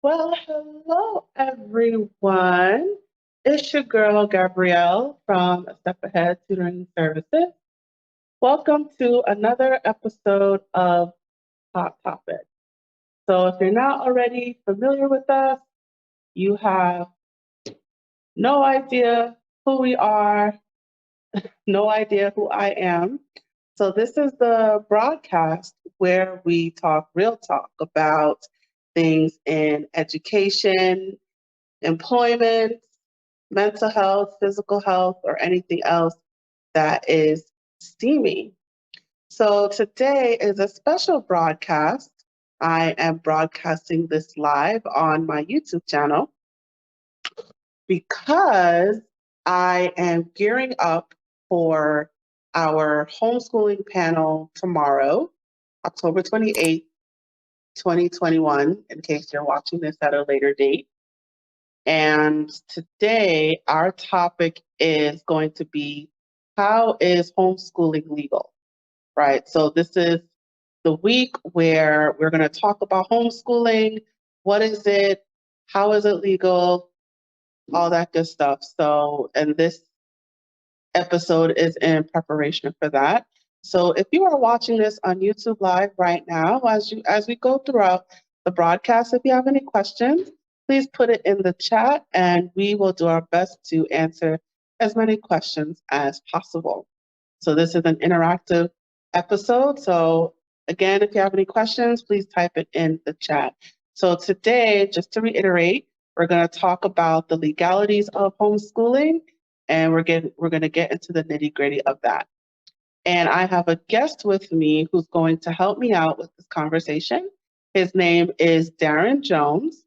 Well, hello everyone. It's your girl Gabrielle from A Step Ahead Tutoring Services. Welcome to another episode of Hot Topic. So, if you're not already familiar with us, you have no idea who we are, no idea who I am. So, this is the broadcast where we talk real talk about things in education, employment, mental health, physical health, or anything else that is steamy. So today is a special broadcast. I am broadcasting this live on my YouTube channel because I am gearing up for our homeschooling panel tomorrow, October 28th, 2021, in case you're watching this at a later date. And today, our topic is going to be how is homeschooling legal, right? So, this is the week where we're going to talk about homeschooling. What is it? How is it legal? All that good stuff. So, and this episode is in preparation for that. So, if you are watching this on YouTube Live right now, as we go throughout the broadcast, if you have any questions, please put it in the chat and we will do our best to answer as many questions as possible. So this is an interactive episode. So again, if you have any questions, please type it in the chat. So today, just to reiterate, we're going to talk about the legalities of homeschooling, and we're going to get into the nitty-gritty of that. And I have a guest with me who's going to help me out with this conversation. His name is Darren Jones,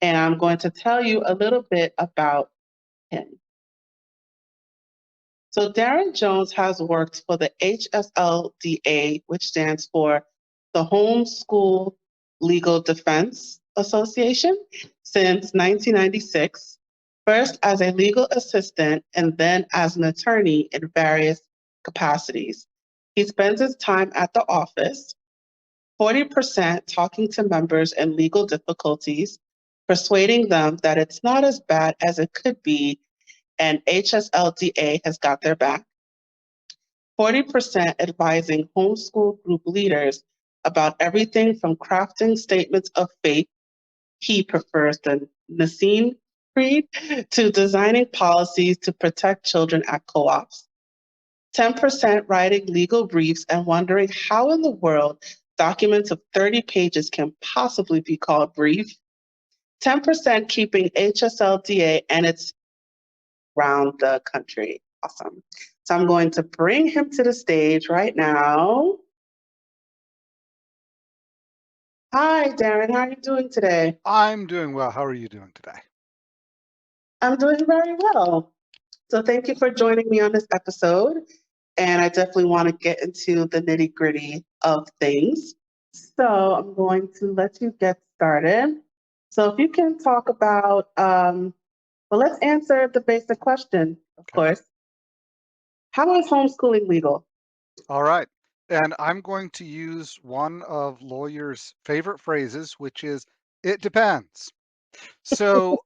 and I'm going to tell you a little bit about him. So Darren Jones has worked for the HSLDA, which stands for the Homeschool Legal Defense Association, since 1996, first as a legal assistant and then as an attorney in various capacities. He spends his time at the office, 40% talking to members in legal difficulties, persuading them that it's not as bad as it could be and HSLDA has got their back. 40% advising homeschool group leaders about everything from crafting statements of faith, he prefers the Nicene Creed, to designing policies to protect children at co-ops. 10% writing legal briefs and wondering how in the world documents of 30 pages can possibly be called brief. 10% keeping HSLDA and its around the country. Awesome. So I'm going to bring him to the stage right now. Hi, Darren. How are you doing today? I'm doing well. How are you doing today? I'm doing very well. So thank you for joining me on this episode. And I definitely want to get into the nitty gritty of things. So I'm going to let you get started. So if you can talk about, well, let's answer the basic question, of course. How is homeschooling legal? All right. And I'm going to use one of lawyers' favorite phrases, which is, it depends. So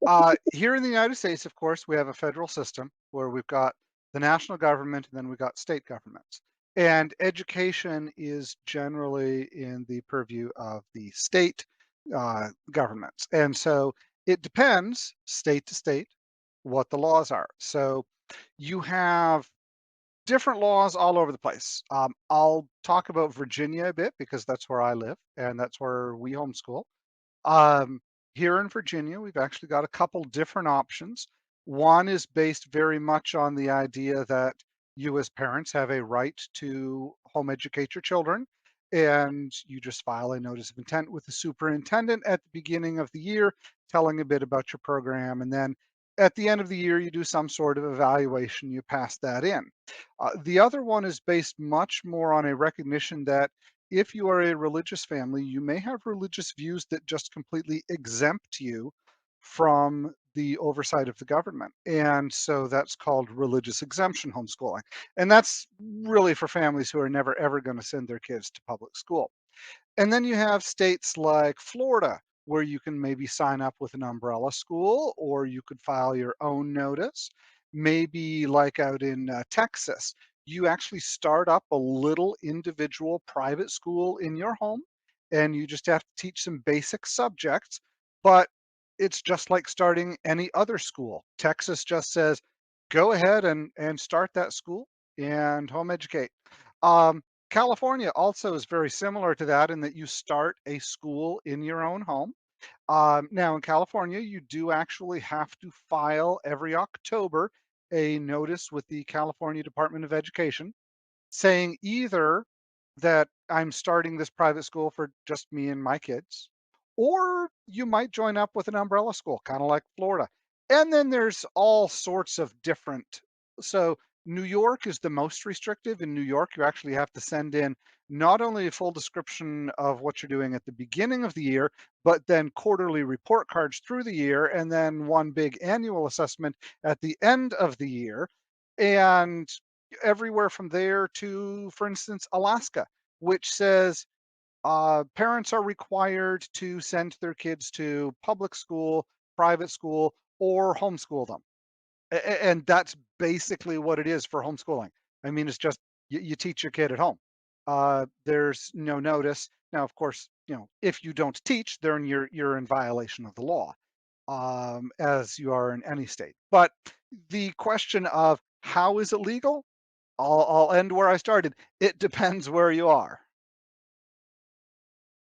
here in the United States, of course, we have a federal system where we've got the national government and then we've got state governments. And education is generally in the purview of the state governments. And so it depends state to state what the laws are. So you have different laws all over the place. I'll talk about Virginia a bit because that's where I live and that's where we homeschool. Here in Virginia, we've actually got a couple different options. One is based very much on the idea that you as parents have a right to home educate your children, and you just file a notice of intent with the superintendent at the beginning of the year, telling a bit about your program, and then at the end of the year, you do some sort of evaluation, you pass that in. The other one is based much more on a recognition that if you are a religious family, you may have religious views that just completely exempt you from the oversight of the government. And so that's called religious exemption homeschooling. And that's really for families who are never, ever going to send their kids to public school. And then you have states like Florida, where you can maybe sign up with an umbrella school, or you could file your own notice. Maybe like out in Texas, you actually start up a little individual private school in your home, and you just have to teach some basic subjects, but it's just like starting any other school. Texas just says, go ahead and start that school and home educate. California also is very similar to that in that you start a school in your own home. Now, in California, you do actually have to file every October a notice with the California Department of Education saying either that I'm starting this private school for just me and my kids, or you might join up with an umbrella school, kind of like Florida. And then there's all sorts of different. So New York is the most restrictive. In New York, you actually have to send in not only a full description of what you're doing at the beginning of the year, but then quarterly report cards through the year, and then one big annual assessment at the end of the year. And everywhere from there to, for instance, Alaska, which says parents are required to send their kids to public school, private school, or homeschool them. And that's basically what it is for homeschooling. I mean, it's just you teach your kid at home. There's no notice. Now, of course, if you don't teach, then you're in violation of the law, as you are in any state. But the question of how is it legal? I'll end where I started. It depends where you are.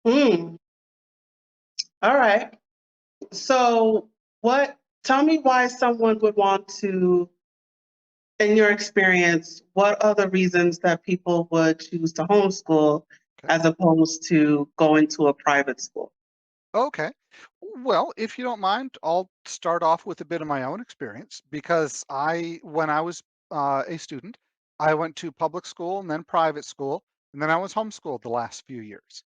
Hmm. All right. So, tell me why someone would want to, in your experience, what are the reasons that people would choose to homeschool Okay. as opposed to going to a private school? Okay. Well, if you don't mind, I'll start off with a bit of my own experience because when I was a student, I went to public school and then private school, and then I was homeschooled the last few years.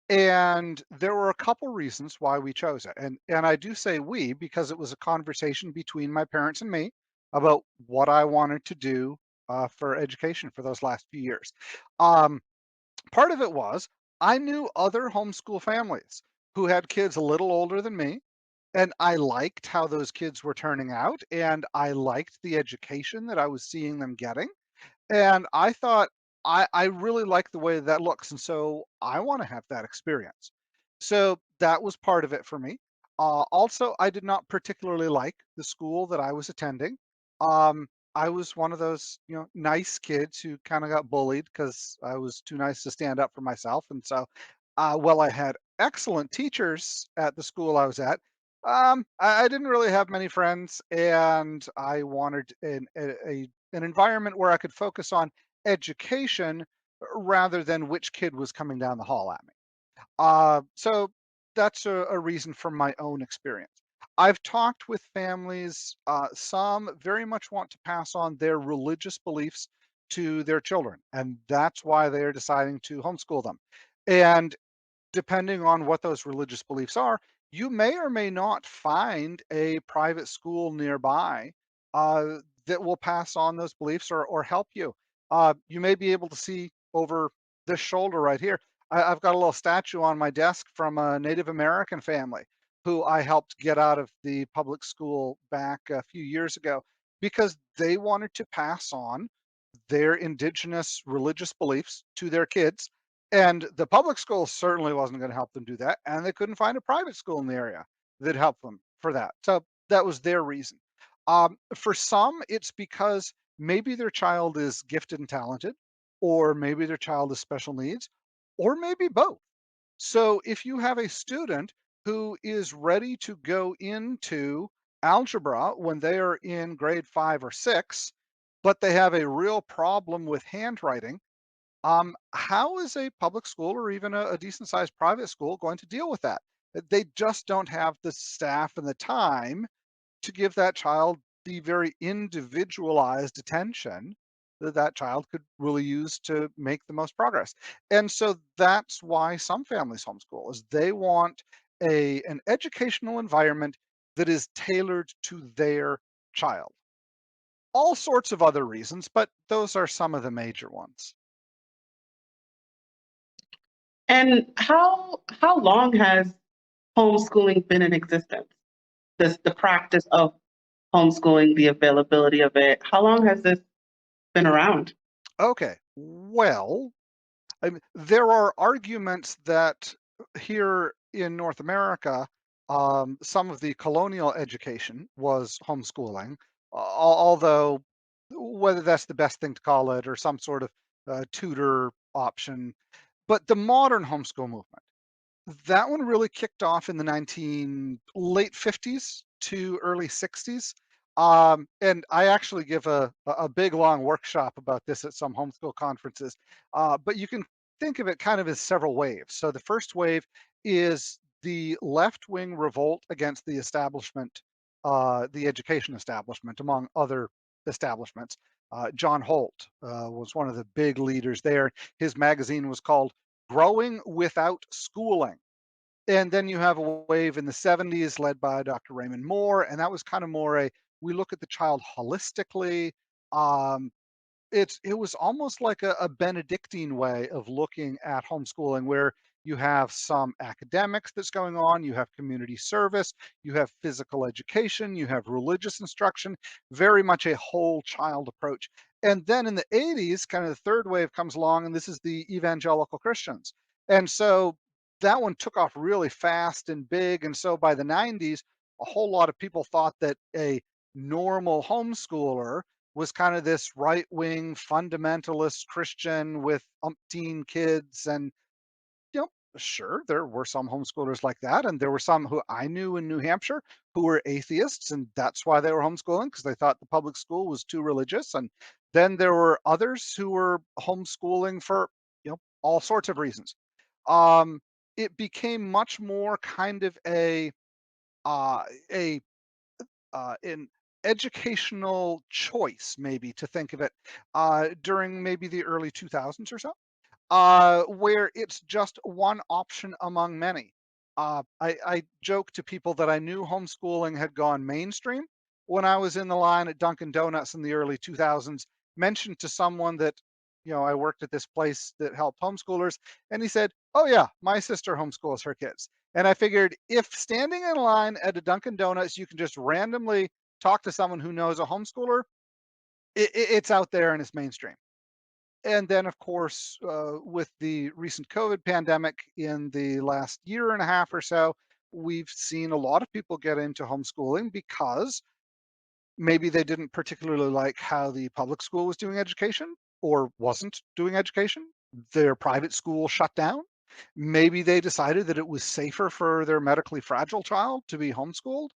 And there were a couple reasons why we chose it. And I do say we because it was a conversation between my parents and me about what I wanted to do for education for those last few years. Um, Part of it was I knew other homeschool families who had kids a little older than me, and I liked how those kids were turning out, and I liked the education that I was seeing them getting. And I thought, I really like the way that looks, and so I wanna have that experience. So that was part of it for me. Also, I did not particularly like the school that I was attending. I was one of those, nice kids who kinda got bullied because I was too nice to stand up for myself, and so, while I had excellent teachers at the school I was at, I didn't really have many friends, and I wanted an environment where I could focus on education rather than which kid was coming down the hall at me. So that's a reason from my own experience. I've talked with families, some very much want to pass on their religious beliefs to their children, and that's why they are deciding to homeschool them. And depending on what those religious beliefs are, you may or may not find a private school nearby that will pass on those beliefs or help you. You may be able to see over this shoulder right here. I've got a little statue on my desk from a Native American family who I helped get out of the public school back a few years ago because they wanted to pass on their indigenous religious beliefs to their kids. And the public school certainly wasn't going to help them do that. And they couldn't find a private school in the area that helped them for that. So that was their reason. For some, it's because maybe their child is gifted and talented, or maybe their child is special needs, or maybe both. So if you have a student who is ready to go into algebra when they are in grade 5 or 6, but they have a real problem with handwriting, how is a public school or even a decent sized private school going to deal with that? They just don't have the staff and the time to give that child the very individualized attention that that child could really use to make the most progress. And so that's why some families homeschool is they want an educational environment that is tailored to their child. All sorts of other reasons, but those are some of the major ones. And how long has homeschooling been in existence? The practice of homeschooling, the availability of it. How long has this been around? Okay, well, there are arguments that here in North America, some of the colonial education was homeschooling, although whether that's the best thing to call it or some sort of tutor option. But the modern homeschool movement, that one really kicked off in the late 50s to early 60s. And I actually give a big long workshop about this at some homeschool conferences. But you can think of it kind of as several waves. So the first wave is the left wing revolt against the establishment, the education establishment, among other establishments. John Holt was one of the big leaders there. His magazine was called Growing Without Schooling. And then you have a wave in the 70s led by Dr. Raymond Moore, and that was kind of more we look at the child holistically. Um, it was almost like a Benedictine way of looking at homeschooling, where you have some academics that's going on, you have community service, you have physical education, you have religious instruction, very much a whole child approach. And then in the 80s, kind of the third wave comes along, and this is the evangelical Christians. And so that one took off really fast and big. And so by the 90s, a whole lot of people thought that a normal homeschooler was kind of this right wing fundamentalist Christian with umpteen kids. And, you know, sure, there were some homeschoolers like that. And there were some who I knew in New Hampshire who were atheists. And that's why they were homeschooling, because they thought the public school was too religious. And then there were others who were homeschooling for, all sorts of reasons. Um, it became much more kind of uh, a an educational choice, maybe to think of it, during maybe the early 2000s or so, where it's just one option among many. I joke to people that I knew homeschooling had gone mainstream when I was in the line at Dunkin' Donuts in the early 2000s, mentioned to someone that, I worked at this place that helped homeschoolers, and he said, "Oh yeah, my sister homeschools her kids." And I figured if standing in line at a Dunkin' Donuts, you can just randomly talk to someone who knows a homeschooler, it's out there and it's mainstream. And then, of course, with the recent COVID pandemic in the last year and a half or so, we've seen a lot of people get into homeschooling because maybe they didn't particularly like how the public school was doing education or wasn't doing education. Their private school shut down. Maybe they decided that it was safer for their medically fragile child to be homeschooled.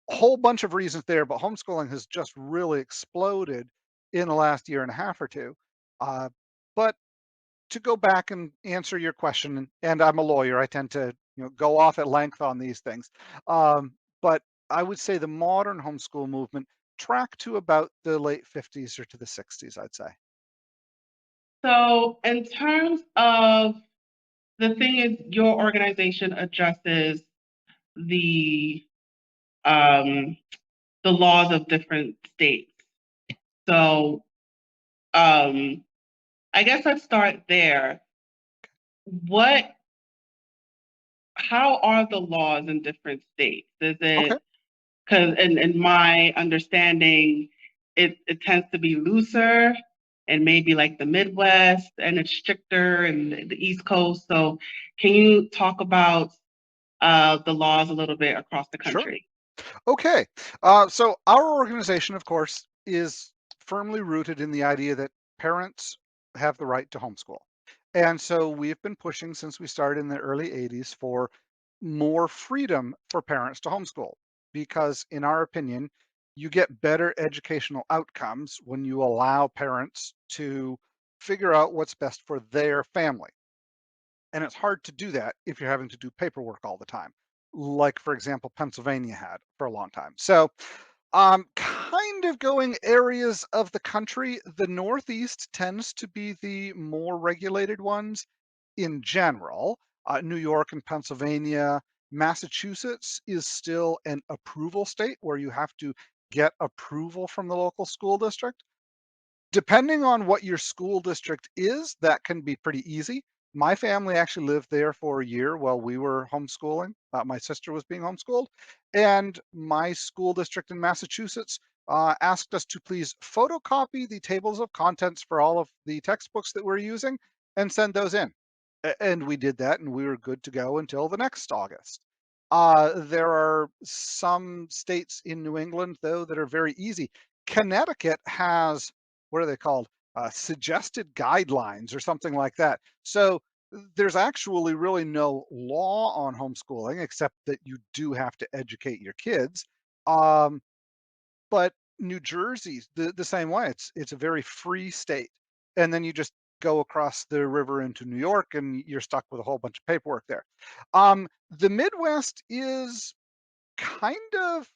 A whole bunch of reasons there, but homeschooling has just really exploded in the last year and a half or two. Uh, but to go back and answer your question, and I'm a lawyer, I tend to go off at length on these things. But I would say the modern homeschool movement tracked to about the late 50s or to the 60s, I'd say. So, in terms of the thing is, your organization addresses the um, the laws of different states. So, I guess let's start there. What How are the laws in different states? Is Okay. it because in my understanding, it tends to be looser and maybe like the Midwest, and it's stricter in the East Coast. So can you talk about the laws a little bit across the Sure. country? Okay. So our organization, of course, is firmly rooted in the idea that parents have the right to homeschool. And so we've been pushing since we started in the early 80s for more freedom for parents to homeschool. Because, in our opinion, you get better educational outcomes when you allow parents to figure out what's best for their family. And it's hard to do that if you're having to do paperwork all the time, like, for example, Pennsylvania had for a long time. So, kind of going areas of the country, the Northeast tends to be the more regulated ones in general. New York and Pennsylvania, Massachusetts is still an approval state where you have to get approval from the local school district. Depending on what your school district is, that can be pretty easy. My family actually lived there for a year while we were homeschooling. My sister was being homeschooled, and my school district in Massachusetts asked us to please photocopy the tables of contents for all of the textbooks that we're using and send those in. And we did that, and we were good to go until the next August. There are some states in New England, though, that are very easy. Connecticut has, what are they called? Suggested guidelines or something like that. So there's actually really no law on homeschooling, except that you do have to educate your kids. Um, but New Jersey's the same way. It's a very free state. And then you just go across the river into New York and you're stuck with a whole bunch of paperwork there. The Midwest is kind of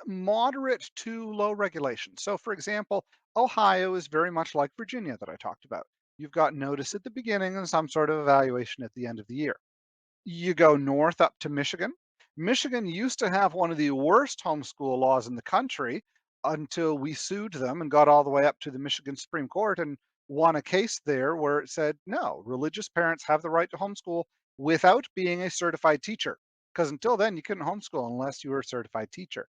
moderate to low regulation. So, for example, Ohio is very much like Virginia that I talked about. You've got notice at the beginning and some sort of evaluation at the end of the year. You go north up to Michigan. Michigan used to have one of the worst homeschool laws in the country until we sued them and got all the way up to the Michigan Supreme Court and won a case there where it said, no, religious parents have the right to homeschool without being a certified teacher. Because until then, you couldn't homeschool unless you were a certified teacher.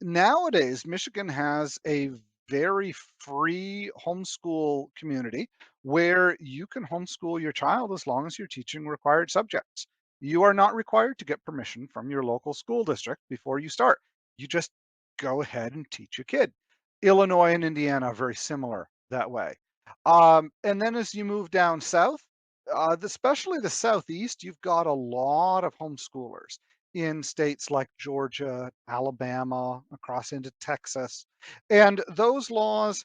Nowadays, Michigan has a very free homeschool community where you can homeschool your child as long as you're teaching required subjects. You are not required to get permission from your local school district before you start. You just go ahead and teach your kid. Illinois and Indiana are very similar that way. And then as you move down south, especially the southeast, you've got a lot of homeschoolers in states like Georgia, Alabama, across into Texas. And those laws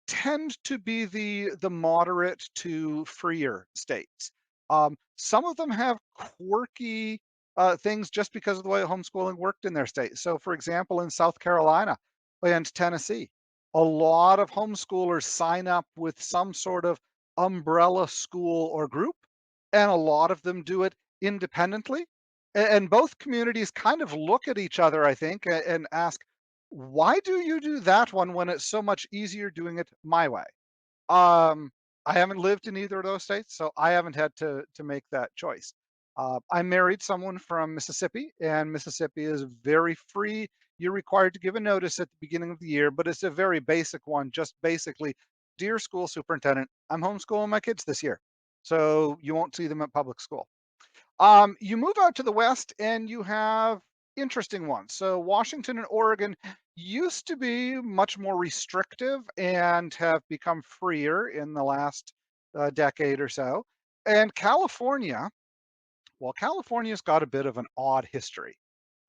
tend to be the moderate to freer states. Some of them have quirky things just because of the way homeschooling worked in their state. So, for example, in South Carolina and Tennessee, a lot of homeschoolers sign up with some sort of umbrella school or group, and a lot of them do it independently. And both communities kind of look at each other, I think, and ask, why do you do that one when it's so much easier doing it my way? Um, I haven't lived in either of those states, so I haven't had to make that choice. I married someone from Mississippi, and Mississippi is very free. You're required to give a notice at the beginning of the year, but it's a very basic one. Just basically, dear school superintendent, I'm homeschooling my kids this year, so you won't see them at public school. You move out to the west and you have interesting ones. So Washington and Oregon used to be much more restrictive and have become freer in the last decade or so. And California, well, California's got a bit of an odd history.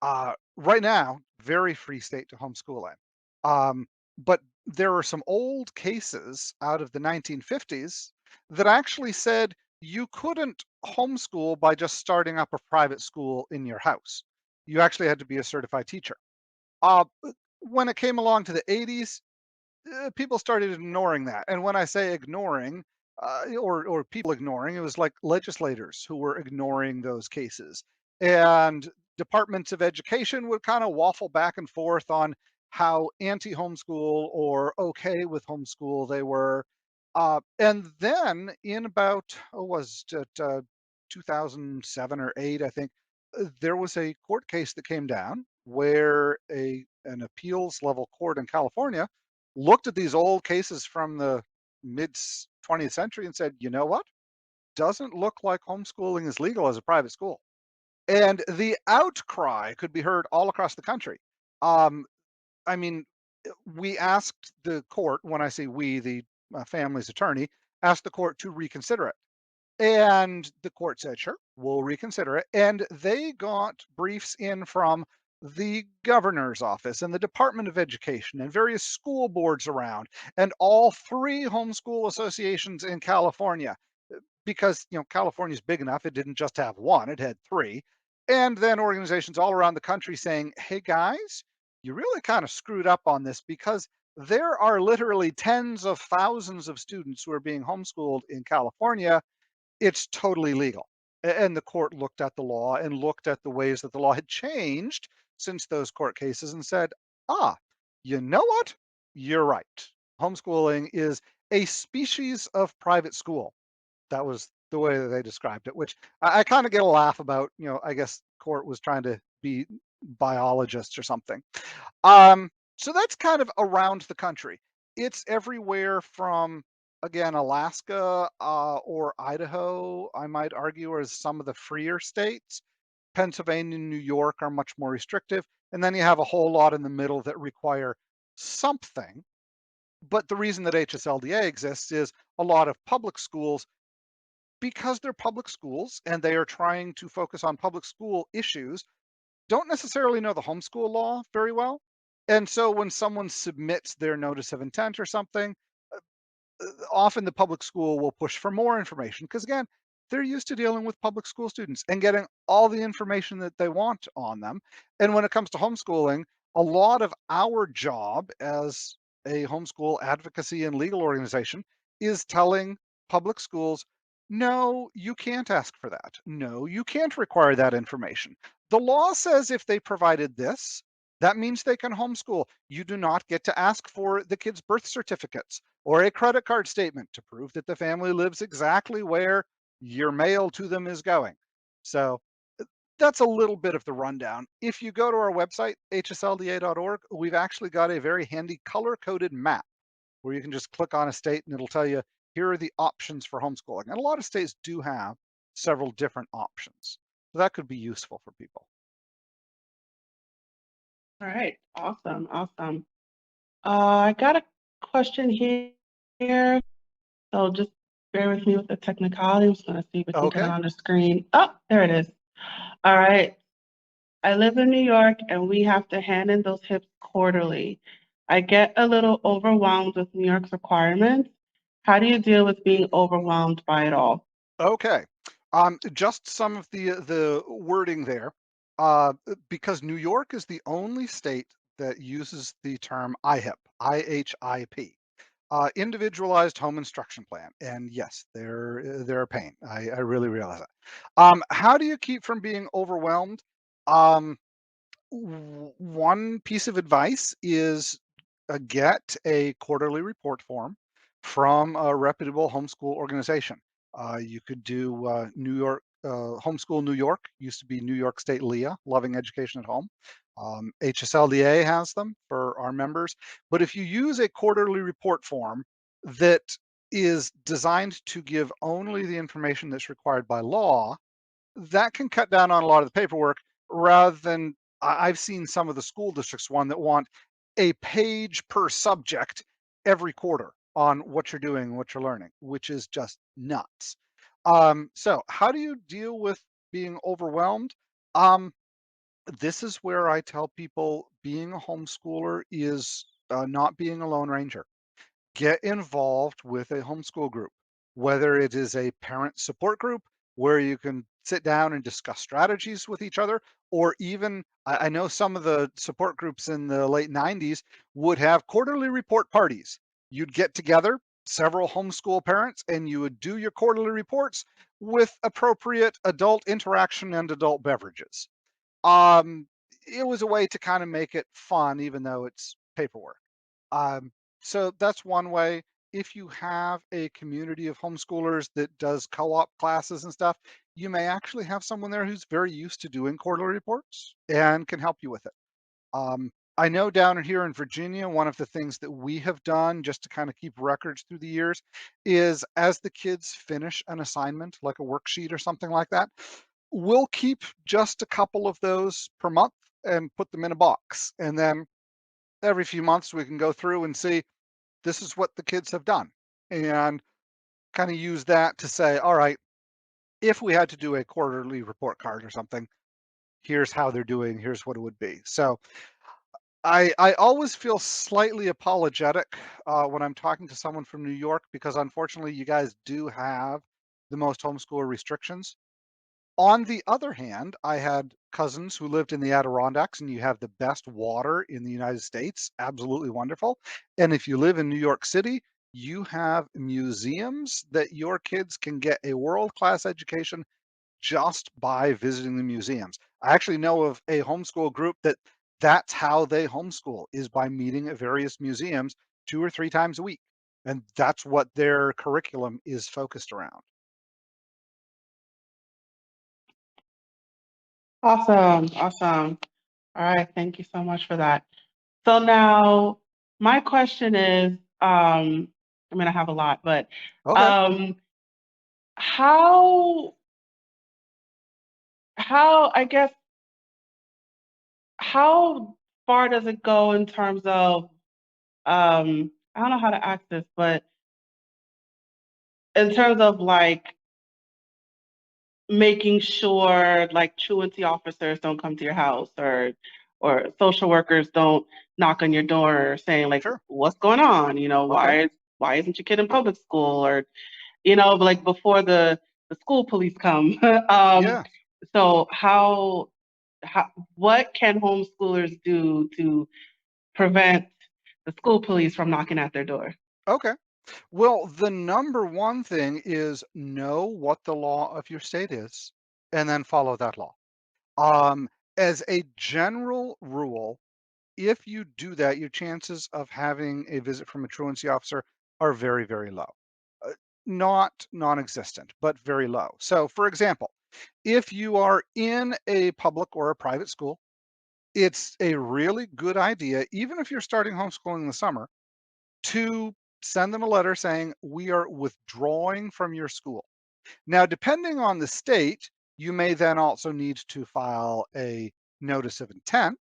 Right now, very free state to homeschool in. But there are some old cases out of the 1950s that actually said you couldn't homeschool by just starting up a private school in your house. You actually had to be a certified teacher. Uh, when it came along to the 80s, people started ignoring that. And when I say ignoring, or people ignoring, it was like legislators who were ignoring those cases. And departments of education would kind of waffle back and forth on how anti-homeschool or okay with homeschool they were. And then in about, was it 2007 or 8, I think, there was a court case that came down where an appeals level court in California looked at these old cases from the mid 20th century and said, you know what? Doesn't look like homeschooling is legal as a private school. And the outcry could be heard all across the country. Um, I mean, we asked the court, when I say we, the family's attorney, asked the court to reconsider it. And the court said, sure, we'll reconsider it. And they got briefs in from the governor's office and the Department of Education and various school boards around, and all three homeschool associations in California. Because, California's big enough, it didn't just have one, it had three. And then organizations all around the country saying, hey guys, you really kind of screwed up on this because there are literally tens of thousands of students who are being homeschooled in California. It's totally legal. And the court looked at the law and looked at the ways that the law had changed since those court cases and said, ah, you know what? You're right. Homeschooling is a species of private school. That was the way that they described it, which I kind of get a laugh about. I guess court was trying to be biologists or something. So that's kind of around the country. It's everywhere from, again, Alaska or Idaho, I might argue, are some of the freer states. Pennsylvania and New York are much more restrictive. And then you have a whole lot in the middle that require something. But the reason that HSLDA exists is a lot of public schools, because they're public schools and they are trying to focus on public school issues, don't necessarily know the homeschool law very well. And so when someone submits their notice of intent or something, often the public school will push for more information because, again, they're used to dealing with public school students and getting all the information that they want on them. And when it comes to homeschooling, a lot of our job as a homeschool advocacy and legal organization is telling public schools, no, you can't ask for that. No, you can't require that information. The law says if they provided this, that means they can homeschool. You do not get to ask for the kids' birth certificates or a credit card statement to prove that the family lives exactly where your mail to them is going. So that's a little bit of the rundown. If you go to our website, hslda.org, we've actually got a very handy color-coded map where you can just click on a state and it'll tell you, here are the options for homeschooling. And a lot of states do have several different options. So that could be useful for people. All right. Awesome. Awesome. I got a question here. So just bear with me with the technicality. I'm just going to see if we can get it Okay. on the screen. Oh, there it is. All right. I live in New York and we have to hand in those HIPs quarterly. I get a little overwhelmed with New York's requirements. How do you deal with being overwhelmed by it all? Okay. Just some of the wording there, because New York is the only state that uses the term IHIP, IHIP, individualized home instruction plan. And yes, they're a pain. I really realize that. How do you keep from being overwhelmed? Um, One piece of advice is get a quarterly report form from a reputable homeschool organization. You could do New York Homeschool New York, used to be New York State LEA, Loving Education at Home. HSLDA has them for our members. But if you use a quarterly report form that is designed to give only the information that's required by law, that can cut down on a lot of the paperwork rather than I've seen some of the school districts one that want a page per subject every quarter on what you're doing, what you're learning, which is just nuts. So how do you deal with being overwhelmed? Um, this is where I tell people being a homeschooler is not being a lone ranger. Get involved with a homeschool group, whether it is a parent support group where you can sit down and discuss strategies with each other, or even I know some of the support groups in the late 90s would have quarterly report parties. You'd get together, several homeschool parents, and you would do your quarterly reports with appropriate adult interaction and adult beverages. Um, it was a way to kind of make it fun, even though it's paperwork. Um, so that's one way. If you have a community of homeschoolers that does co-op classes and stuff, you may actually have someone there who's very used to doing quarterly reports and can help you with it. I know down here in Virginia, one of the things that we have done just to kind of keep records through the years is as the kids finish an assignment, like a worksheet or something like that, we'll keep just a couple of those per month and put them in a box. And then every few months we can go through and see this is what the kids have done and kind of use that to say, all right, if we had to do a quarterly report card or something, here's how they're doing, here's what it would be. So I always feel slightly apologetic when I'm talking to someone from New York because unfortunately you guys do have the most homeschooler restrictions. On the other hand, I had cousins who lived in the Adirondacks, and you have the best water in the United States. Absolutely wonderful. And if you live in New York City, you have museums that your kids can get a world-class education just by visiting the museums. I actually know of a homeschool group that's how they homeschool is by meeting at various museums 2 or 3 times a week. And that's what their curriculum is focused around. Awesome. Awesome. All right. Thank you so much for that. So now my question is, I mean, I have a lot, but Okay. um, how, I guess, how far does it go in terms of, I don't know how to ask this, but in terms of like making sure like truancy officers don't come to your house, or social workers don't knock on your door saying like, Sure. what's going on? Okay. Why isn't your kid in public school? Or, like before the school police come. Yeah. So how what can homeschoolers do to prevent the school police from knocking at their door? Okay. Well, the number one thing is know what the law of your state is and then follow that law. Um, as a general rule, if you do that, your chances of having a visit from a truancy officer are very, very low. Uh, Not non-existent, but very low. So, for example, if you are in a public or a private school, it's a really good idea, even if you're starting homeschooling in the summer, to send them a letter saying, we are withdrawing from your school. Now, depending on the state, you may then also need to file a notice of intent.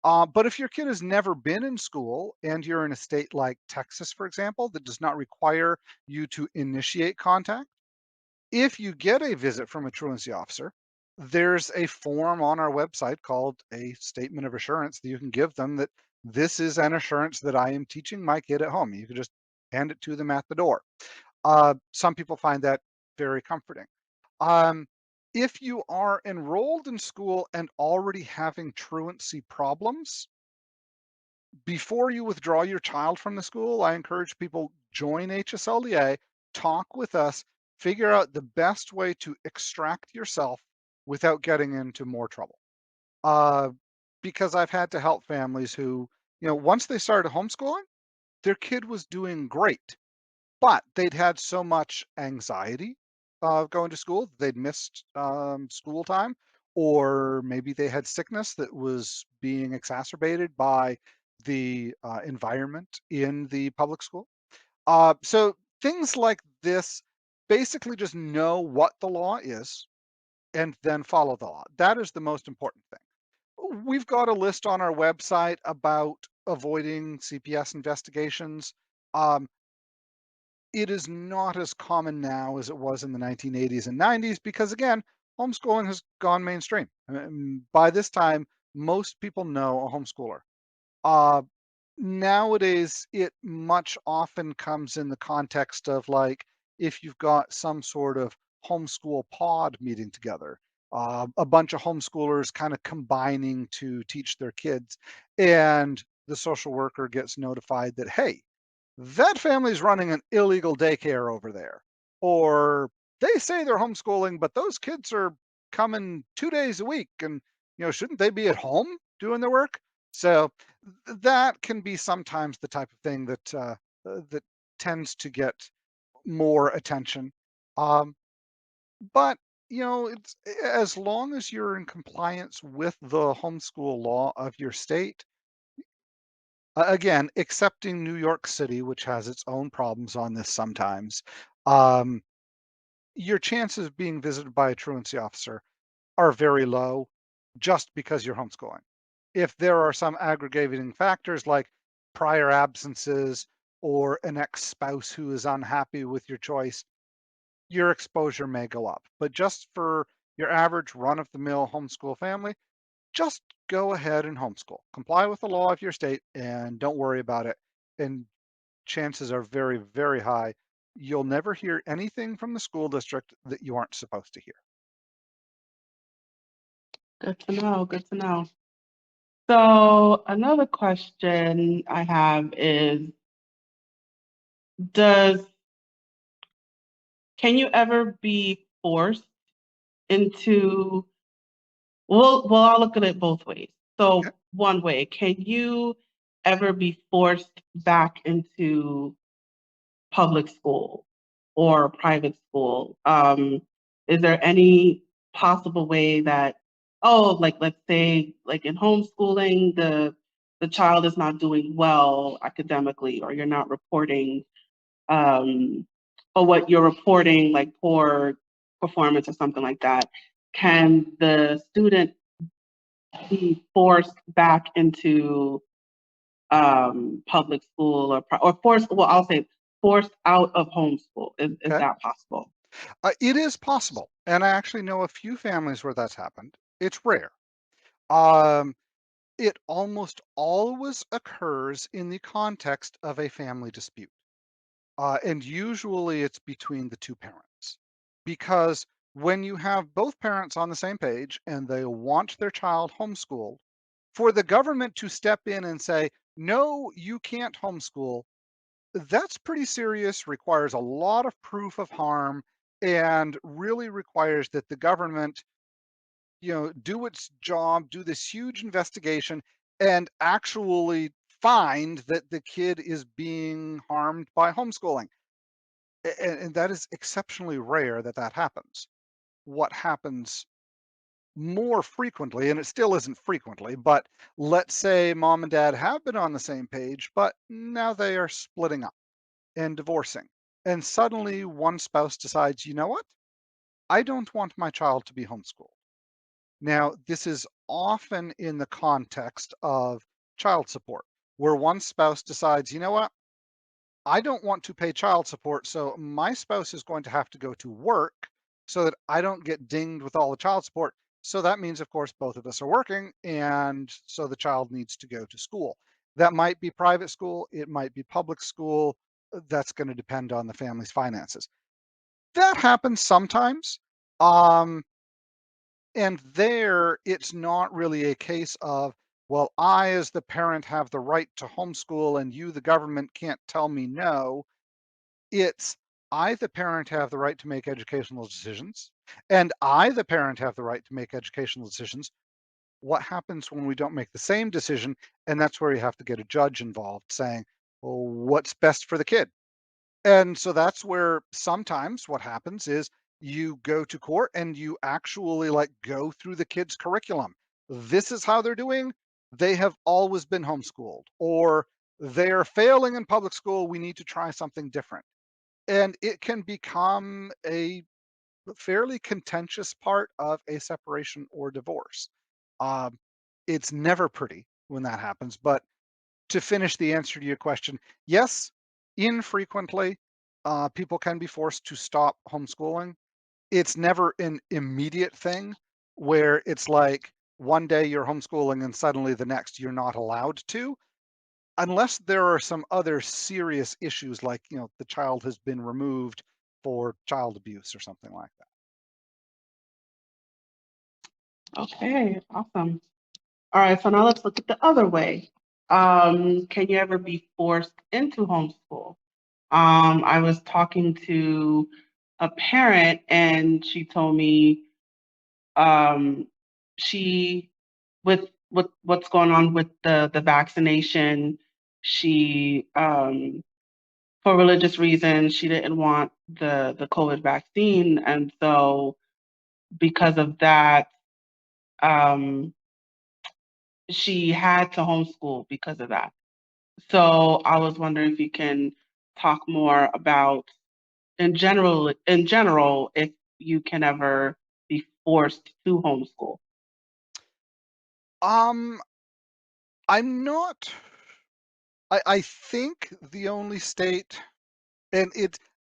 But if your kid has never been in school and you're in a state like Texas, for example, that does not require you to initiate contact, if you get a visit from a truancy officer, there's a form on our website called a statement of assurance that you can give them that this is an assurance that I am teaching my kid at home. You can just hand it to them at the door. Some people find that very comforting. Um, if you are enrolled in school and already having truancy problems, before you withdraw your child from the school, I encourage people join HSLDA, talk with us, figure out the best way to extract yourself without getting into more trouble. Uh, because I've had to help families who, once they started homeschooling, their kid was doing great, but they'd had so much anxiety going to school, they'd missed school time, or maybe they had sickness that was being exacerbated by the environment in the public school. So things like this, basically just know what the law is and then follow the law. That is the most important thing. We've got a list on our website about avoiding CPS investigations. Um, it is not as common now as it was in the 1980s and 90s because, again, homeschooling has gone mainstream. By this time, most people know a homeschooler. Uh, Nowadays, it much often comes in the context of like if you've got some sort of homeschool pod meeting together, a bunch of homeschoolers kind of combining to teach their kids, and the social worker gets notified that, hey, that family's running an illegal daycare over there. Or they say they're homeschooling, but those kids are coming 2 days a week. And, shouldn't they be at home doing their work? So that can be sometimes the type of thing that tends to get more attention. Um, but, it's as long as you're in compliance with the homeschool law of your state, again, excepting New York City, which has its own problems on this sometimes, um, your chances of being visited by a truancy officer are very low just because you're homeschooling. If there are some aggregating factors like prior absences or an ex-spouse who is unhappy with your choice, your exposure may go up. But just for your average run-of-the-mill homeschool family, just go ahead and homeschool. Comply with the law of your state and don't worry about it. And chances are very, very high you'll never hear anything from the school district that you aren't supposed to hear. Good to know. Good to know. So another question I have is, does can you ever be forced into, well, I'll look at it both ways. Okay. So one way, can you ever be forced back into public school or private school? Is there any possible way that oh, like let's say like in homeschooling, the child is not doing well academically, or you're not reporting um or what you're reporting, like poor performance or something like that, can the student be forced back into public school, or forced, well, I'll say forced out of homeschool? Is Okay. that possible? It is possible. And I actually know a few families where that's happened. It's rare. Um, it almost always occurs in the context of a family dispute. And usually it's between the two parents. Because when you have both parents on the same page and they want their child homeschooled, for the government to step in and say, no, you can't homeschool, that's pretty serious, requires a lot of proof of harm, and really requires that the government, do its job, do this huge investigation, and actually find that the kid is being harmed by homeschooling. And that is exceptionally rare that that happens. What happens more frequently, and it still isn't frequently, but let's say mom and dad have been on the same page, but now they are splitting up and divorcing. And suddenly one spouse decides, you know what? I don't want my child to be homeschooled. Now, this is often in the context of child support, where one spouse decides, you know what? I don't want to pay child support, so my spouse is going to have to go to work so that I don't get dinged with all the child support. So that means, of course, both of us are working, and so the child needs to go to school. That might be private school, it might be public school. That's going to depend on the family's finances. That happens sometimes. Um, and there, it's not really a case of, well, I, as the parent, have the right to homeschool, and you, the government, can't tell me no. It's, I, the parent, have the right to make educational decisions, and I, the parent, have the right to make educational decisions. What happens when we don't make the same decision? And that's where you have to get a judge involved saying, well, what's best for the kid? And so that's where sometimes what happens is you go to court and you actually like go through the kids' curriculum. This is how they're doing. They have always been homeschooled, or they're failing in public school. We need to try something different. And it can become a fairly contentious part of a separation or divorce. Um, it's never pretty when that happens. But to finish the answer to your question, yes, infrequently, people can be forced to stop homeschooling. It's never an immediate thing where it's like one day you're homeschooling and suddenly the next you're not allowed to, unless there are some other serious issues like, the child has been removed for child abuse or something like that. Okay, awesome. All right, so now let's look at the other way. Can you ever be forced into homeschool? I was talking to a parent, and she told me um, she, with what's going on with the vaccination, she for religious reasons she didn't want the COVID vaccine, and so because of that, um, she had to homeschool because of that. So I was wondering if you can talk more about, in general, if you can ever be forced to homeschool. Um, I'm not. I think the only state, and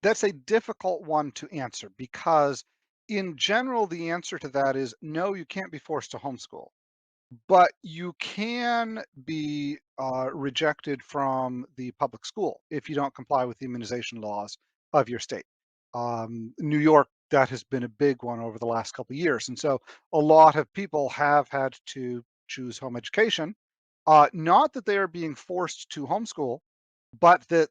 that's a difficult one to answer because, in general, the answer to that is no. You can't be forced to homeschool. But you can be rejected from the public school if you don't comply with the immunization laws of your state. New York, that has been a big one over the last couple of years. And so a lot of people have had to choose home education. Not that they are being forced to homeschool, but that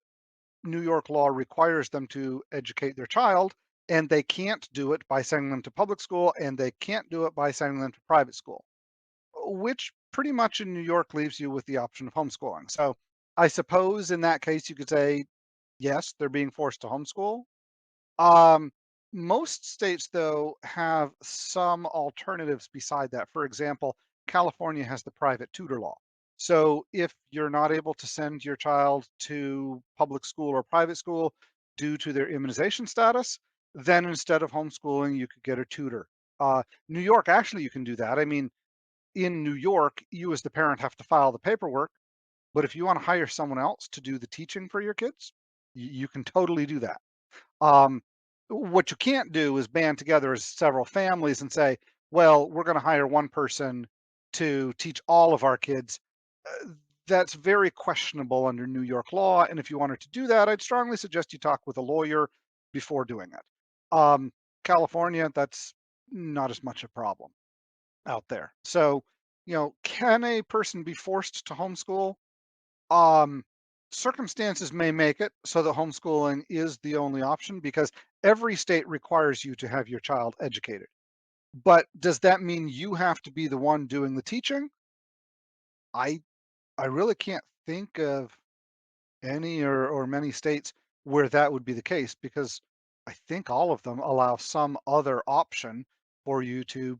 New York law requires them to educate their child, and they can't do it by sending them to public school, and they can't do it by sending them to private school, which pretty much in New York leaves you with the option of homeschooling. So I suppose in that case you could say, yes, they're being forced to homeschool. Um, Most states, though, have some alternatives beside that. For example, California has the private tutor law. So if you're not able to send your child to public school or private school due to their immunization status, then instead of homeschooling, you could get a tutor. New York, actually, you can do that. I mean, in New York, you as the parent have to file the paperwork, but if you want to hire someone else to do the teaching for your kids, you can totally do that. Um, what you can't do is band together as several families and say, well, we're going to hire one person to teach all of our kids. Uh, that's very questionable under New York law. And if you wanted to do that, I'd strongly suggest you talk with a lawyer before doing it. California, that's not as much a problem out there. So, can a person be forced to homeschool? Um, Circumstances may make it so that homeschooling is the only option because every state requires you to have your child educated. But does that mean you have to be the one doing the teaching? I I really can't think of any or many states where that would be the case because I think all of them allow some other option for you to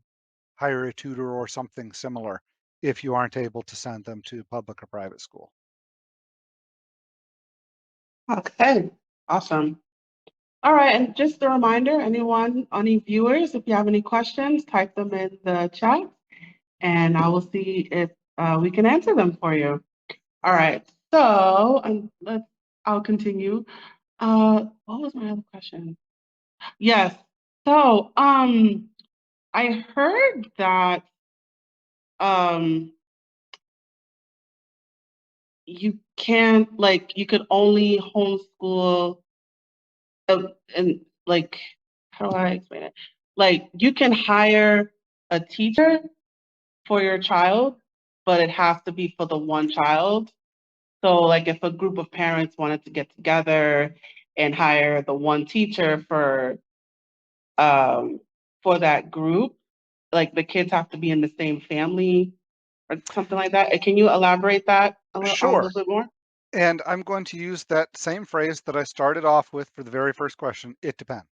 hire a tutor or something similar if you aren't able to send them to public or private school. Okay, awesome. All right, and just a reminder, any viewers, if you have any questions, type them in the chat, and I will see if we can answer them for you. All right, so I'll continue. What was my other question? Yes. So, I heard that um you could only homeschool and like how do I explain it? Like you can hire a teacher for your child, but it has to be for the one child. So like if a group of parents wanted to get together and hire the one teacher um for that group, like the kids have to be in the same family or something like that. Can you elaborate that a little Sure. bit more? And I'm going to use that same phrase that I started off with for the very first question. It depends.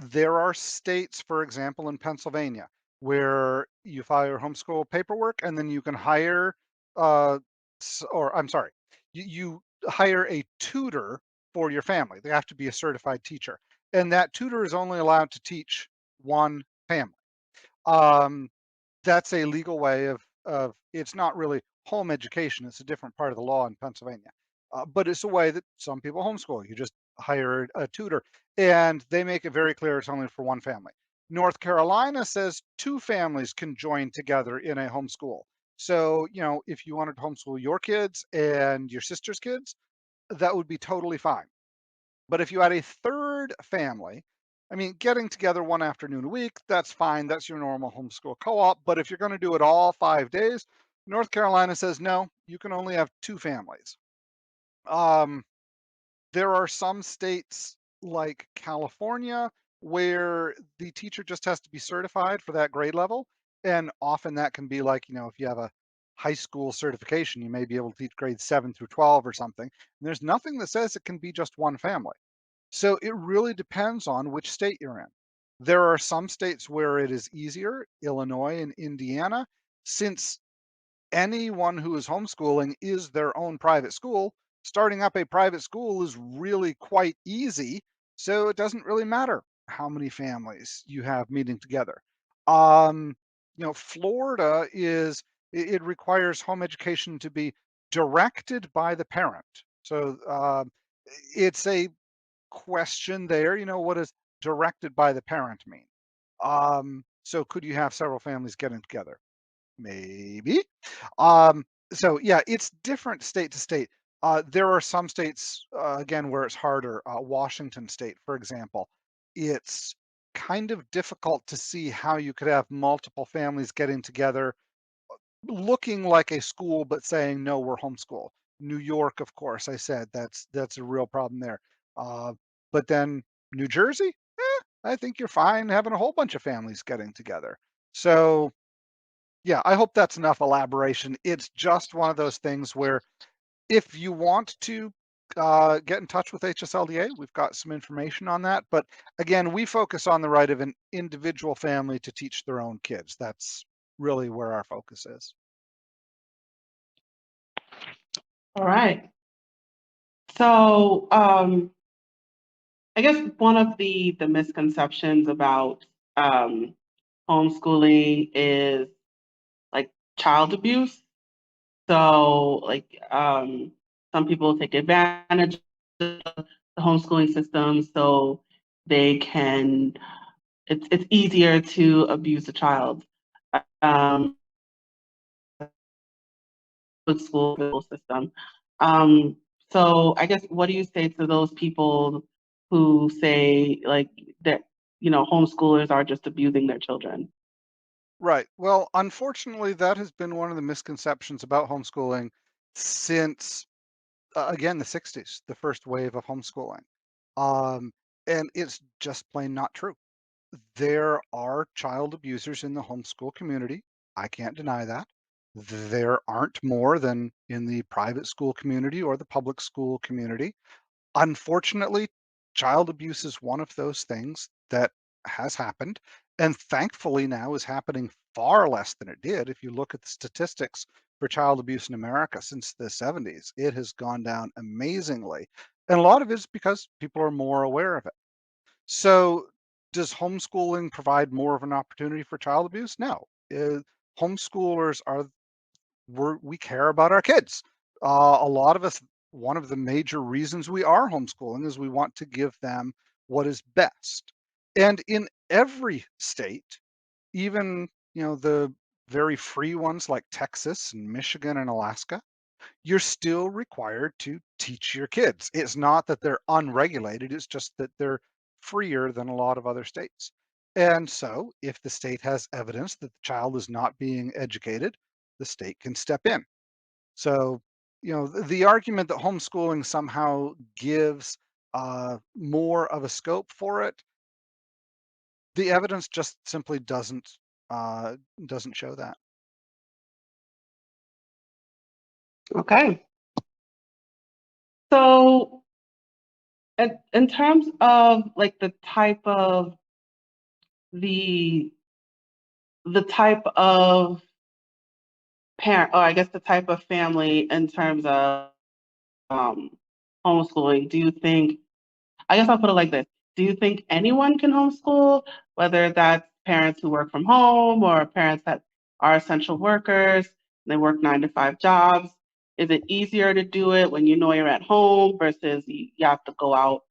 There are states, for example, in Pennsylvania, where you file your homeschool paperwork and then you can hire, uh, or I'm sorry, you hire a tutor for your family. They have to be a certified teacher. And that tutor is only allowed to teach one family. Um, that's a legal way of it's not really home education. It's a different part of the law in Pennsylvania, but it's a way that some people homeschool. You just hire a tutor, and they make it very clear it's only for one family. North Carolina says two families can join together in a homeschool. So, if you wanted to homeschool your kids and your sister's kids, that would be totally fine. But if you had a third family, I mean, getting together one afternoon a week, that's fine. That's your normal homeschool co op. But if you're going to do it all 5 days, North Carolina says no, you can only have two families. Um, there are some states like California where the teacher just has to be certified for that grade level. And often that can be like, if you have a high school certification, you may be able to teach grades 7 through 12 or something. And there's nothing that says it can be just one family. So it really depends on which state you're in. There are some states where it is easier, Illinois and Indiana, since anyone who is homeschooling is their own private school. Starting up a private school is really quite easy. So it doesn't really matter how many families you have meeting together. Um, Florida it requires home education to be directed by the parent. So it's a question there. What does directed by the parent mean? So could you have several families getting together? Maybe. Um, so yeah, it's different state to state. There are some states, again, where it's harder. Washington State, for example, it's kind of difficult to see how you could have multiple families getting together looking like a school, but saying, no, we're homeschool. New York, of course, I said that's a real problem there. Uh, but then New Jersey, I think you're fine having a whole bunch of families getting together. So yeah, I hope that's enough elaboration. It's just one of those things where if you want to get in touch with HSLDA. We've got some information on that. But again, we focus on the right of an individual family to teach their own kids. That's really where our focus is. All right. So, I guess one of the misconceptions about homeschooling is like child abuse. So, like, some people take advantage of the homeschooling system so they can. It's easier to abuse a child. Um, with school system. Um, so I guess what do you say to those people who say like that, homeschoolers are just abusing their children? Right. Well, unfortunately, that has been one of the misconceptions about homeschooling since, again, the 60s, the first wave of homeschooling. Um, and it's just plain not true. There are child abusers in the homeschool community. I can't deny that. There aren't more than in the private school community or the public school community. Unfortunately, child abuse is one of those things that has happened, and thankfully now is happening far less than it did. If you look at the statistics for child abuse in America since the 70s, it has gone down amazingly. And a lot of it is because people are more aware of it. So, does homeschooling provide more of an opportunity for child abuse? No. Homeschoolers are we care about our kids. A lot of us, one of the major reasons we are homeschooling is we want to give them what is best. And in every state, even the very free ones like Texas and Michigan and Alaska, you're still required to teach your kids. It's not that they're unregulated, it's just that they're freer than a lot of other states. And so, if the state has evidence that the child is not being educated, the state can step in. So, the argument that homeschooling somehow gives more of a scope for it, the evidence just simply doesn't show that. Okay. So, in terms of like the the type of parent, or I guess the type of family in terms of um, homeschooling, do you think? I guess I'll put it like this. Do you think anyone can homeschool, whether that's parents who work from home or parents that are essential workers, they work 9 to 5 jobs? Is it easier to do it when you know you're at home versus you have to go out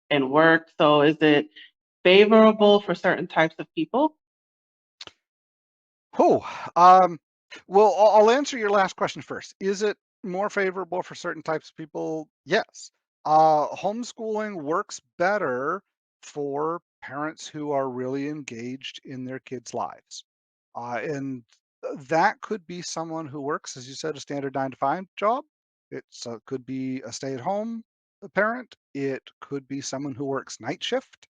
and work? So is it favorable for certain types of people? Oh, um, well, I'll answer your last question first. Is it more favorable for certain types of people? Yes. Homeschooling works better for parents who are really engaged in their kids' lives. And that could be someone who works, as you said, a standard 9 to 5 job. It's could be a stay-at-home parent. It could be someone who works night shift.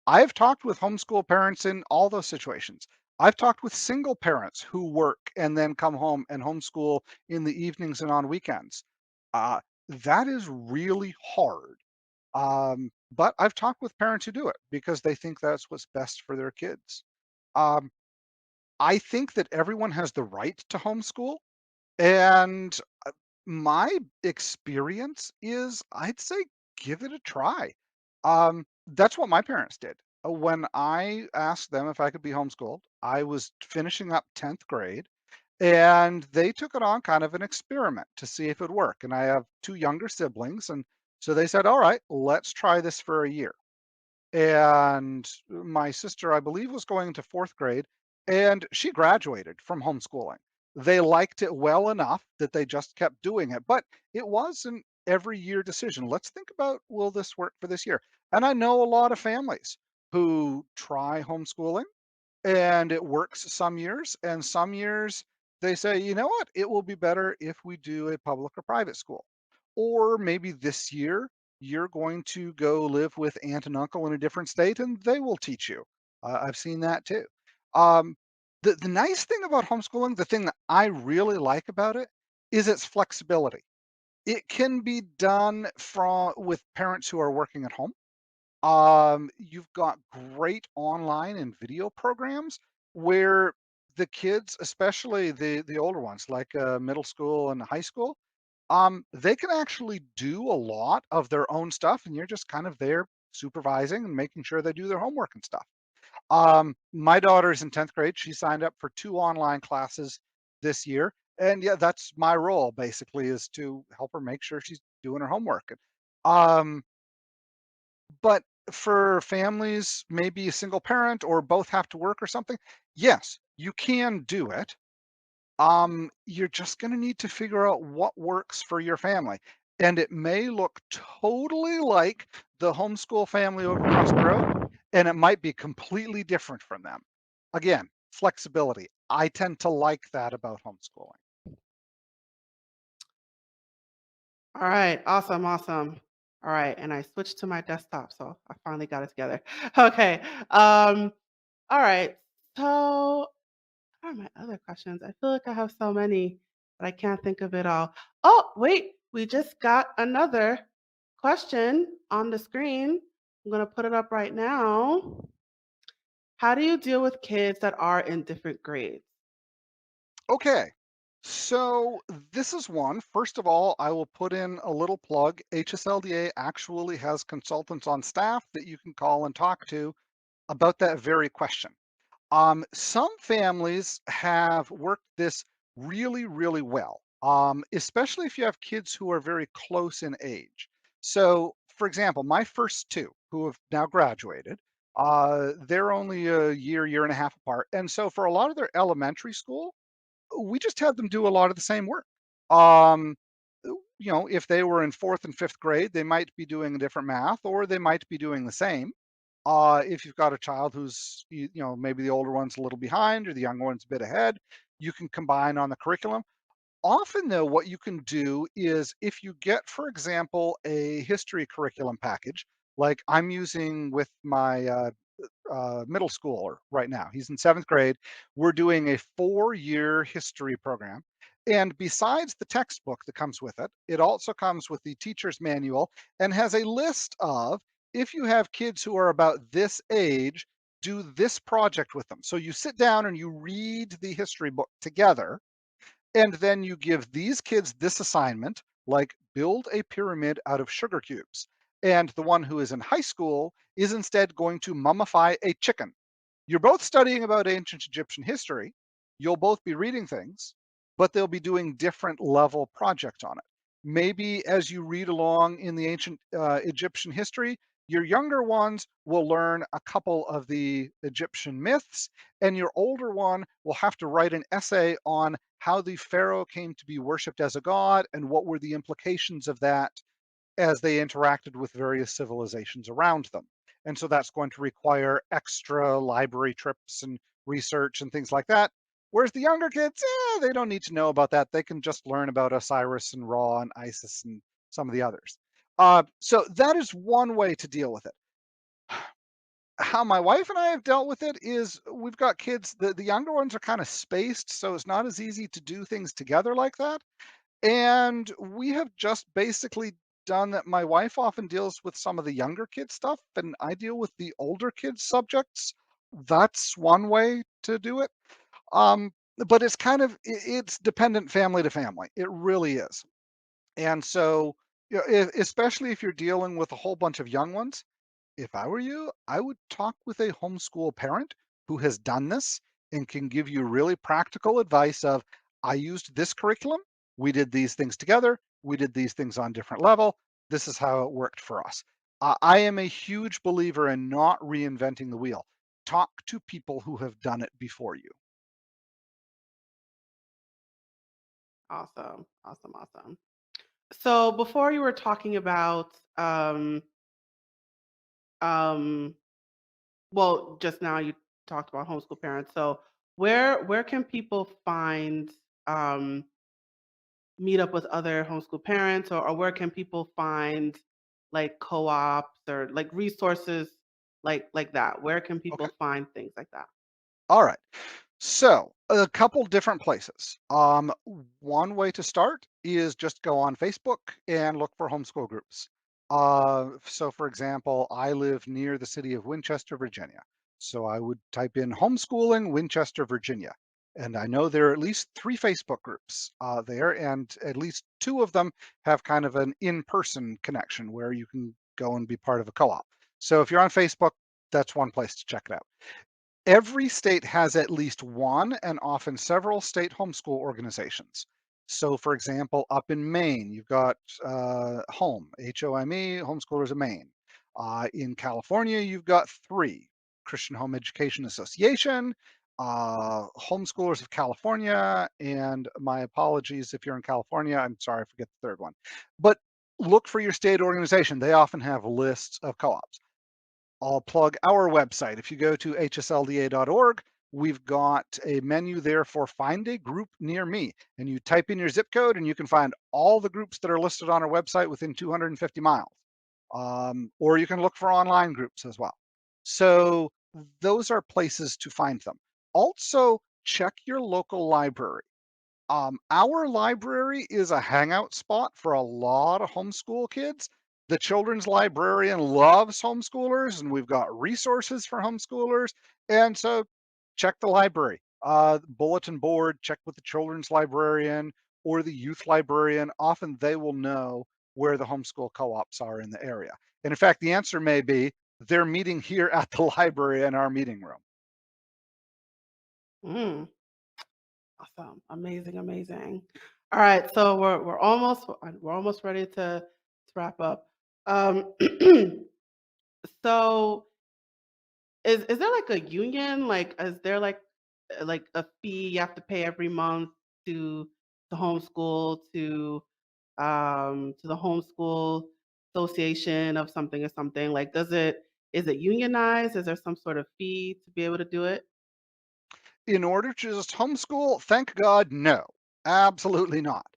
I've talked with homeschool parents in all those situations. I've talked with single parents who work and then come home and homeschool in the evenings and on weekends. Uh, that is really hard. But I've talked with parents who do it because they think that's what's best for their kids. Um, I think that everyone has the right to homeschool. And my experience is I'd say give it a try. That's what my parents did. When I asked them if I could be homeschooled, I was finishing up 10th grade and they took it on kind of an experiment to see if it would work. And I have two younger siblings. And so they said, all right, let's try this for a year. And my sister, I believe, was going into 4th grade, and she graduated from homeschooling. They liked it well enough that they just kept doing it, but it was an every year decision. Let's think about, will this work for this year? And I know a lot of families who try homeschooling and it works some years, and some years they say, you know what, it will be better if we do a public or private school. Or maybe this year you're going to go live with aunt and uncle in a different state and they will teach you. I've seen that too. Um, the nice thing about homeschooling, the thing that I really like about it, is its flexibility. It can be done with parents who are working at home. You've got great online and video programs where the kids, especially the older ones, like middle school and high school, they can actually do a lot of their own stuff, and you're just kind of there supervising and making sure they do their homework and stuff. My daughter's in 10th grade. She signed up for 2 online classes this year. And yeah, that's my role basically, is to help her make sure she's doing her homework. Um, but for families, maybe a single parent or both have to work or something, yes, you can do it. You're just going to need to figure out what works for your family. And it may look totally like the homeschool family over across the road, and it might be completely different from them. Again, flexibility. I tend to like that about homeschooling. All right, awesome, awesome. All right, and I switched to my desktop, so I finally got it together. Okay. All right. So, what are my other questions? I feel like I have so many, but I can't think of it all. Oh, wait, we just got another question on the screen. I'm going to put it up right now. How do you deal with kids that are in different grades? Okay. So this is one. First of all, I will put in a little plug. HSLDA actually has consultants on staff that you can call and talk to about that very question. Some families have worked this really, really well, especially if you have kids who are very close in age. So, for example, my first two who have now graduated, they're only a year, year and a half apart. And so, for a lot of their elementary school, we just had them do a lot of the same work. Um, if they were in fourth and fifth grade, they might be doing a different math, or they might be doing the same. If you've got a child who's, maybe the older one's a little behind or the younger one's a bit ahead, you can combine on the curriculum. Often, though, what you can do is if you get, for example, a history curriculum package, like I'm using with my middle schooler right now. He's in 7th grade. We're doing a 4-year history program. And besides the textbook that comes with it, it also comes with the teacher's manual and has a list of, if you have kids who are about this age, do this project with them. So you sit down and you read the history book together, and then you give these kids this assignment, like build a pyramid out of sugar cubes. And the one who is in high school is instead going to mummify a chicken. You're both studying about ancient Egyptian history. You'll both be reading things, but they'll be doing different level projects on it. Maybe as you read along in the ancient Egyptian history, your younger ones will learn a couple of the Egyptian myths, and your older one will have to write an essay on how the pharaoh came to be worshipped as a god and what were the implications of that as they interacted with various civilizations around them. And so that's going to require extra library trips and research and things like that. Whereas the younger kids, they don't need to know about that. They can just learn about Osiris and Ra and Isis and some of the others. So that is one way to deal with it. How my wife and I have dealt with it is we've got kids, the younger ones are kind of spaced, so it's not as easy to do things together like that. And we have just basically done that. My wife often deals with some of the younger kids stuff, and I deal with the older kids subjects. That's one way to do it. Um, but it's kind of it's dependent family to family. It really is. And so, especially if you're dealing with a whole bunch of young ones, if I were you, I would talk with a homeschool parent who has done this and can give you really practical advice of, I used this curriculum, we did these things together, we did these things on different level. This is how it worked for us. I am a huge believer in not reinventing the wheel. Talk to people who have done it before you. Awesome, awesome, awesome. So before you were talking about, um, well, just now you talked about homeschool parents. So where can people find um, meet up with other homeschool parents, or where can people find like co-ops or like resources like that? Where can Okay. people find things like that? All right. So, a couple different places. One way to start is just go on Facebook and look for homeschool groups. So, for example, I live near the city of Winchester, Virginia. So I would type in homeschooling Winchester, Virginia. And I know there are at least 3 Facebook groups there, and at least 2 of them have kind of an in-person connection where you can go and be part of a co-op. So if you're on Facebook, that's one place to check it out. Every state has at least one and often several state homeschool organizations. So, for example, up in Maine, you've got HOME, Homeschoolers of Maine. In California, you've got 3 Christian Home Education Association, Homeschoolers of California, and my apologies if you're in California, I'm sorry, I forget the third one. But look for your state organization. They often have lists of co ops. I'll plug our website. If you go to hslda.org, we've got a menu there for find a group near me. And you type in your zip code and you can find all the groups that are listed on our website within 250 miles. Or you can look for online groups as well. So those are places to find them. Also, check your local library. Our library is a hangout spot for a lot of homeschool kids. The children's librarian loves homeschoolers, and we've got resources for homeschoolers. And so check the library, bulletin board, check with the children's librarian or the youth librarian. Often they will know where the homeschool co-ops are in the area. And in fact, the answer may be they're meeting here at the library in our meeting room. Mm, awesome. Amazing, amazing. All right, so we're almost ready to wrap up. Um, so is there like a union? Like, is there like a fee you have to pay every month to homeschool to the homeschool association of something or something? Like, is it unionized? Is there some sort of fee to be able to do it? In order to just homeschool, thank God, no, absolutely not.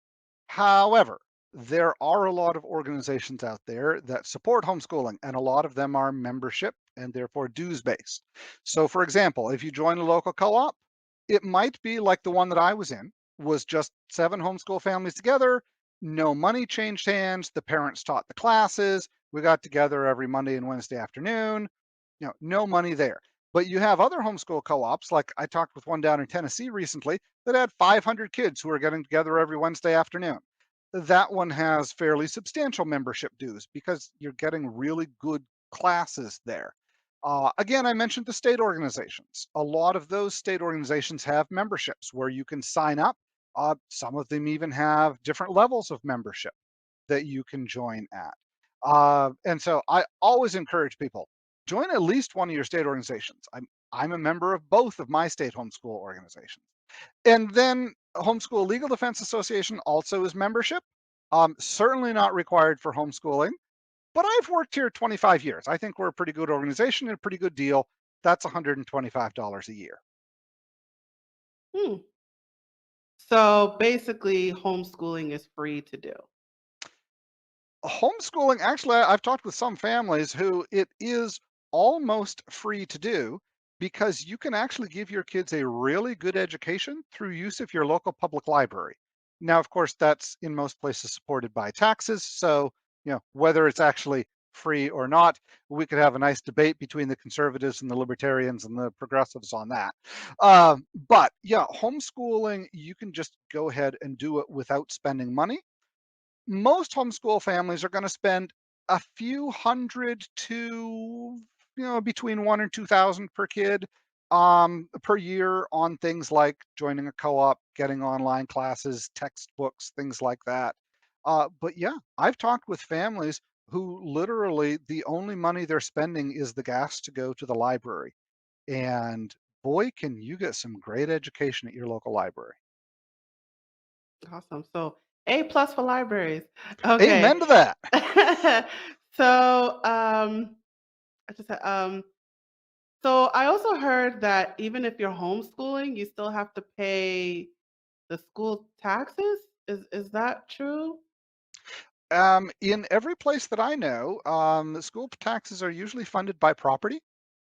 However, there are a lot of organizations out there that support homeschooling, and a lot of them are membership and therefore dues based. So, for example, if you join a local co op, it might be like the one that I was in, was just 7 homeschool families together, no money changed hands, the parents taught the classes, we got together every Monday and Wednesday afternoon, no money there. But you have other homeschool co-ops, like I talked with one down in Tennessee recently that had 500 kids who are getting together every Wednesday afternoon. That one has fairly substantial membership dues because you're getting really good classes there. Again, I mentioned the state organizations. A lot of those state organizations have memberships where you can sign up. Some of them even have different levels of membership that you can join at. And so I always encourage people, join at least one of your state organizations. I'm a member of both of my state homeschool organizations. And then Homeschool Legal Defense Association also is membership. Certainly not required for homeschooling, but I've worked here 25 years. I think we're a pretty good organization and a pretty good deal. That's $125 a year. Hmm. So basically, homeschooling is free to do. Homeschooling, actually, I've talked with some families who it is almost free to do because you can actually give your kids a really good education through use of your local public library. Now, of course, that's in most places supported by taxes. So, whether it's actually free or not, we could have a nice debate between the conservatives and the libertarians and the progressives on that. But yeah, homeschooling, you can just go ahead and do it without spending money. Most homeschool families are going to spend a few hundred to between 1 and 2,000 per kid per year on things like joining a co-op, getting online classes, textbooks, things like that. But yeah, I've talked with families who literally the only money they're spending is the gas to go to the library, and boy, can you get some great education at your local library. Awesome. So A+ for libraries. Okay. Amen to that. So I just so I also heard that even if you're homeschooling, you still have to pay the school taxes. Is that true? In every place that I know, school taxes are usually funded by property.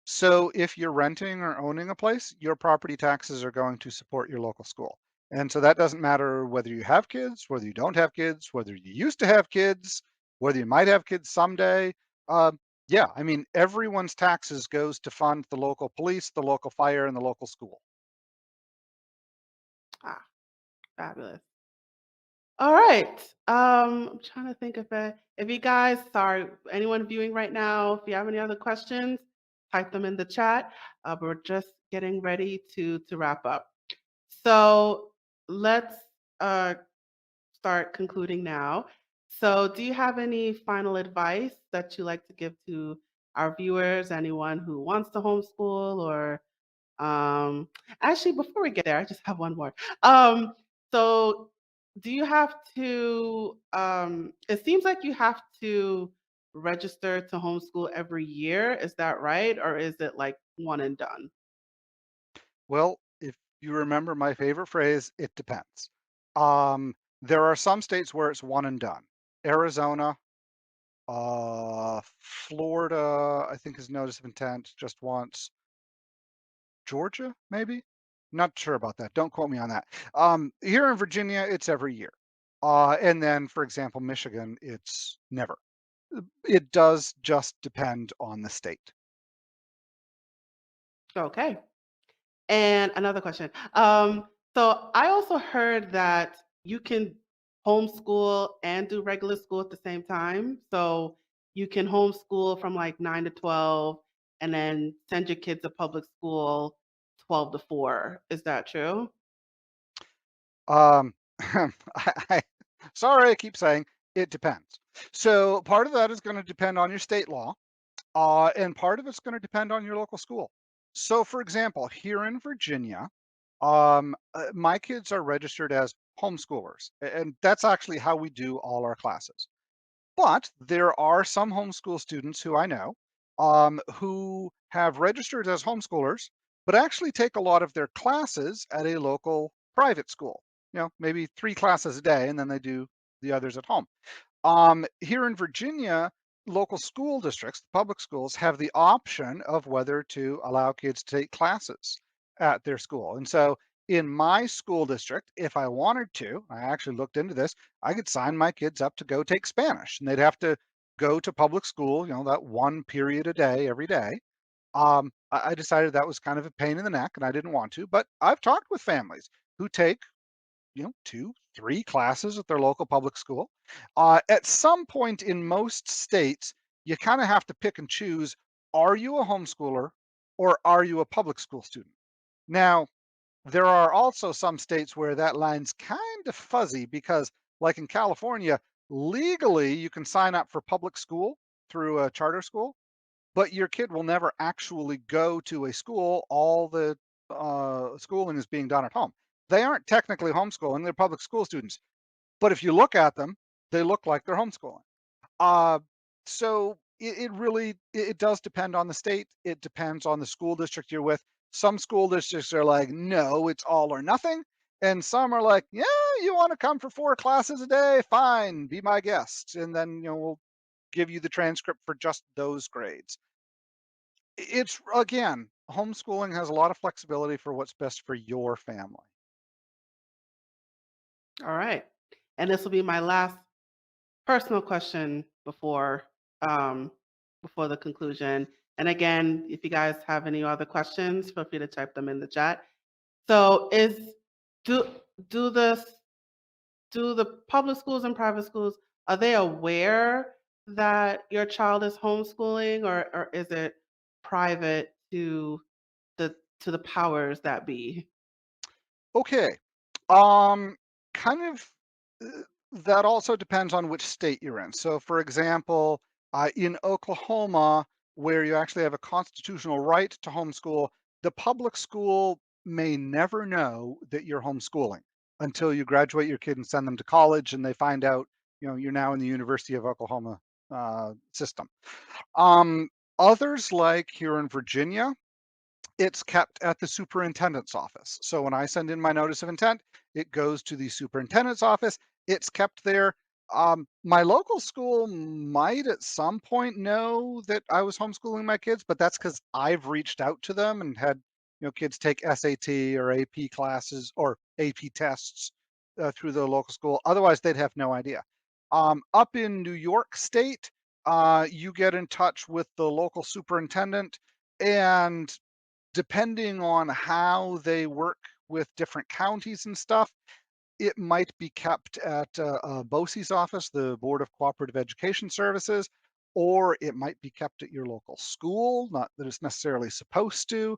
So if you're renting or owning a place, your property taxes are going to support your local school. And so that doesn't matter whether you have kids, whether you don't have kids, whether you used to have kids, whether you might have kids someday. Uh, yeah, I mean, everyone's taxes goes to fund the local police, the local fire, and the local school. Ah, fabulous. All right. I'm trying to think if you guys, sorry, anyone viewing right now, if you have any other questions, type them in the chat. We're just getting ready to wrap up. So let's uh, start concluding now. So, do you have any final advice that you like to give to our viewers? Anyone who wants to homeschool or um, actually, before we get there, I just have one more. So do you have to, it seems like you have to register to homeschool every year. Is that right? Or is it like one and done? Well, if you remember my favorite phrase, it depends. There are some states where it's one and done. Arizona, Florida, I think is notice of intent just once. Georgia, maybe? Not sure about that. Don't quote me on that. Here in Virginia, it's every year. And then, for example, Michigan, it's never. It does just depend on the state. Okay. And another question. So I also heard that you can homeschool and do regular school at the same time. So you can homeschool from like 9 to 12 and then send your kids to public school 12 to 4. Is that true? Um, I, sorry, I keep saying it depends. So part of that is going to depend on your state law, and part of it's going to depend on your local school. So, for example, here in Virginia, my kids are registered as homeschoolers, and that's actually how we do all our classes. But there are some homeschool students who I know who have registered as homeschoolers, but actually take a lot of their classes at a local private school. Maybe 3 classes a day, and then they do the others at home. Here in Virginia, local school districts, public schools, have the option of whether to allow kids to take classes at their school. And so in my school district, if I wanted to, I actually looked into this, I could sign my kids up to go take Spanish, and they'd have to go to public school, that one period a day, every day. I decided that was kind of a pain in the neck and I didn't want to, but I've talked with families who take 2, 3 classes at their local public school. At some point in most states, you kind of have to pick and choose, are you a homeschooler or are you a public school student? Now, there are also some states where that line's kind of fuzzy because, like in California, legally you can sign up for public school through a charter school, but your kid will never actually go to a school. All the schooling is being done at home. They aren't technically homeschooling, they're public school students. But if you look at them, they look like they're homeschooling. Uh, so it really it does depend on the state. It depends on the school district you're with. Some school districts are like, no, it's all or nothing. And some are like, yeah, you want to come for 4 classes a day? Fine, be my guest. And then, we'll give you the transcript for just those grades. It's again, homeschooling has a lot of flexibility for what's best for your family. All right. And this will be my last personal question um, before the conclusion. And again, if you guys have any other questions, feel free to type them in the chat. So do do the do the public schools and private schools, are they aware that your child is homeschooling, or is it private to the powers that be? Okay. Um, kind of that also depends on which state you're in. So, for example, in Oklahoma, where you actually have a constitutional right to homeschool, the public school may never know that you're homeschooling until you graduate your kid and send them to college, and they find out, you're now in the University of Oklahoma system. Um, Others, like here in Virginia, it's kept at the superintendent's office. So when I send in my notice of intent, it goes to the superintendent's office. It's kept there. My local school might at some point know that I was homeschooling my kids, but that's because I've reached out to them and had, kids take SAT or AP classes or AP tests through the local school. Otherwise, they'd have no idea. Up in New York State, you get in touch with the local superintendent, and depending on how they work with different counties and stuff, it might be kept at BOCES office, the Board of Cooperative Education Services, or it might be kept at your local school, not that it's necessarily supposed to.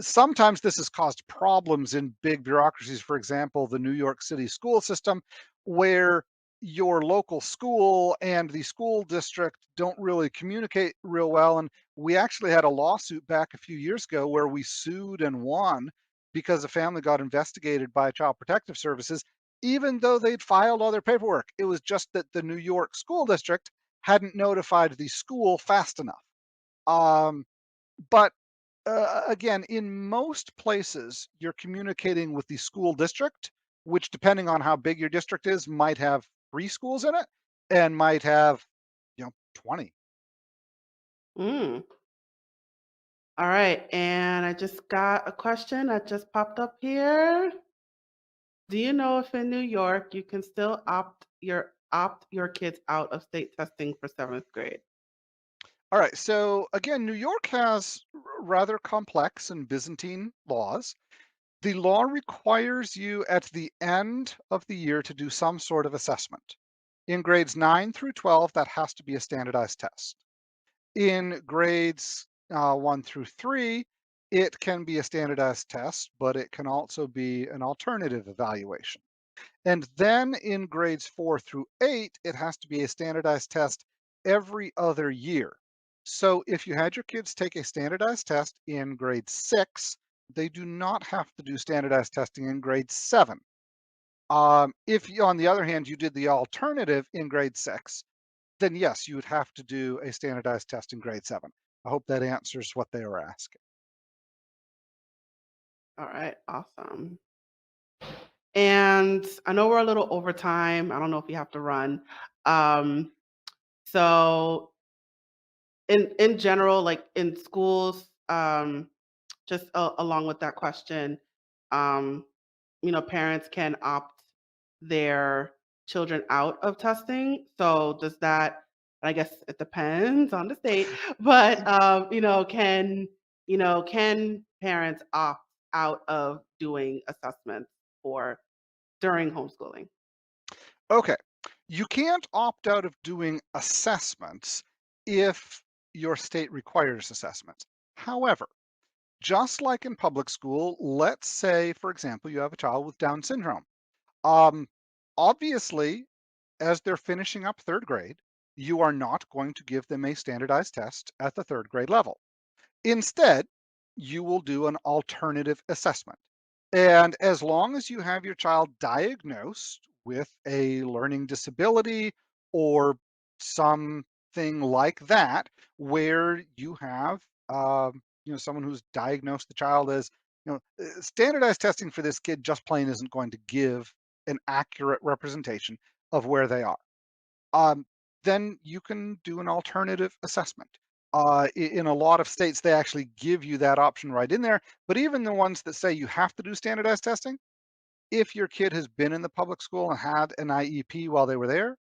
Sometimes this has caused problems in big bureaucracies, for example, the New York City school system, where your local school and the school district don't really communicate real well. And we actually had a lawsuit back a few years ago where we sued and won because a family got investigated by Child Protective Services even though they'd filed all their paperwork. It was just that the New York school district hadn't notified the school fast enough. Um, but again, in most places, you're communicating with the school district, which, depending on how big your district is, might have 3 schools in it and might have, 20. Mm. All right. And I just got a question that just popped up here. Do you know if in New York you can still opt your kids out of state testing for 7th grade? All right. So again, New York has rather complex and Byzantine laws. The law requires you at the end of the year to do some sort of assessment. In grades 9 through 12, that has to be a standardized test. In grades 1 through 3, it can be a standardized test, but it can also be an alternative evaluation. And then in grades 4 through 8, it has to be a standardized test every other year. So if you had your kids take a standardized test in grade 6, they do not have to do standardized testing in grade 7. If you, on the other hand, you did the alternative in grade 6, then yes, you would have to do a standardized test in grade 7. I hope that answers what they were asking. All right. Awesome. And I know we're a little over time. I don't know if you have to run. Um, so in general, like in schools, just along with that question, um, parents can opt their children out of testing. So does that, I guess it depends on the state, but can parents opt out of doing assessments for during homeschooling? Okay, you can't opt out of doing assessments if your state requires assessments. However, just like in public school, let's say, for example, you have a child with Down syndrome. Um, Obviously, as they're finishing up 3rd grade, you are not going to give them a standardized test at the 3rd grade level. Instead, you will do an alternative assessment. And as long as you have your child diagnosed with a learning disability or something like that, where you have someone who's diagnosed the child as, standardized testing for this kid just plain isn't going to give an accurate representation of where they are. um, then you can do an alternative assessment. In a lot of states, they actually give you that option right in there. But even the ones that say you have to do standardized testing, if your kid has been in the public school and had an IEP while they were there,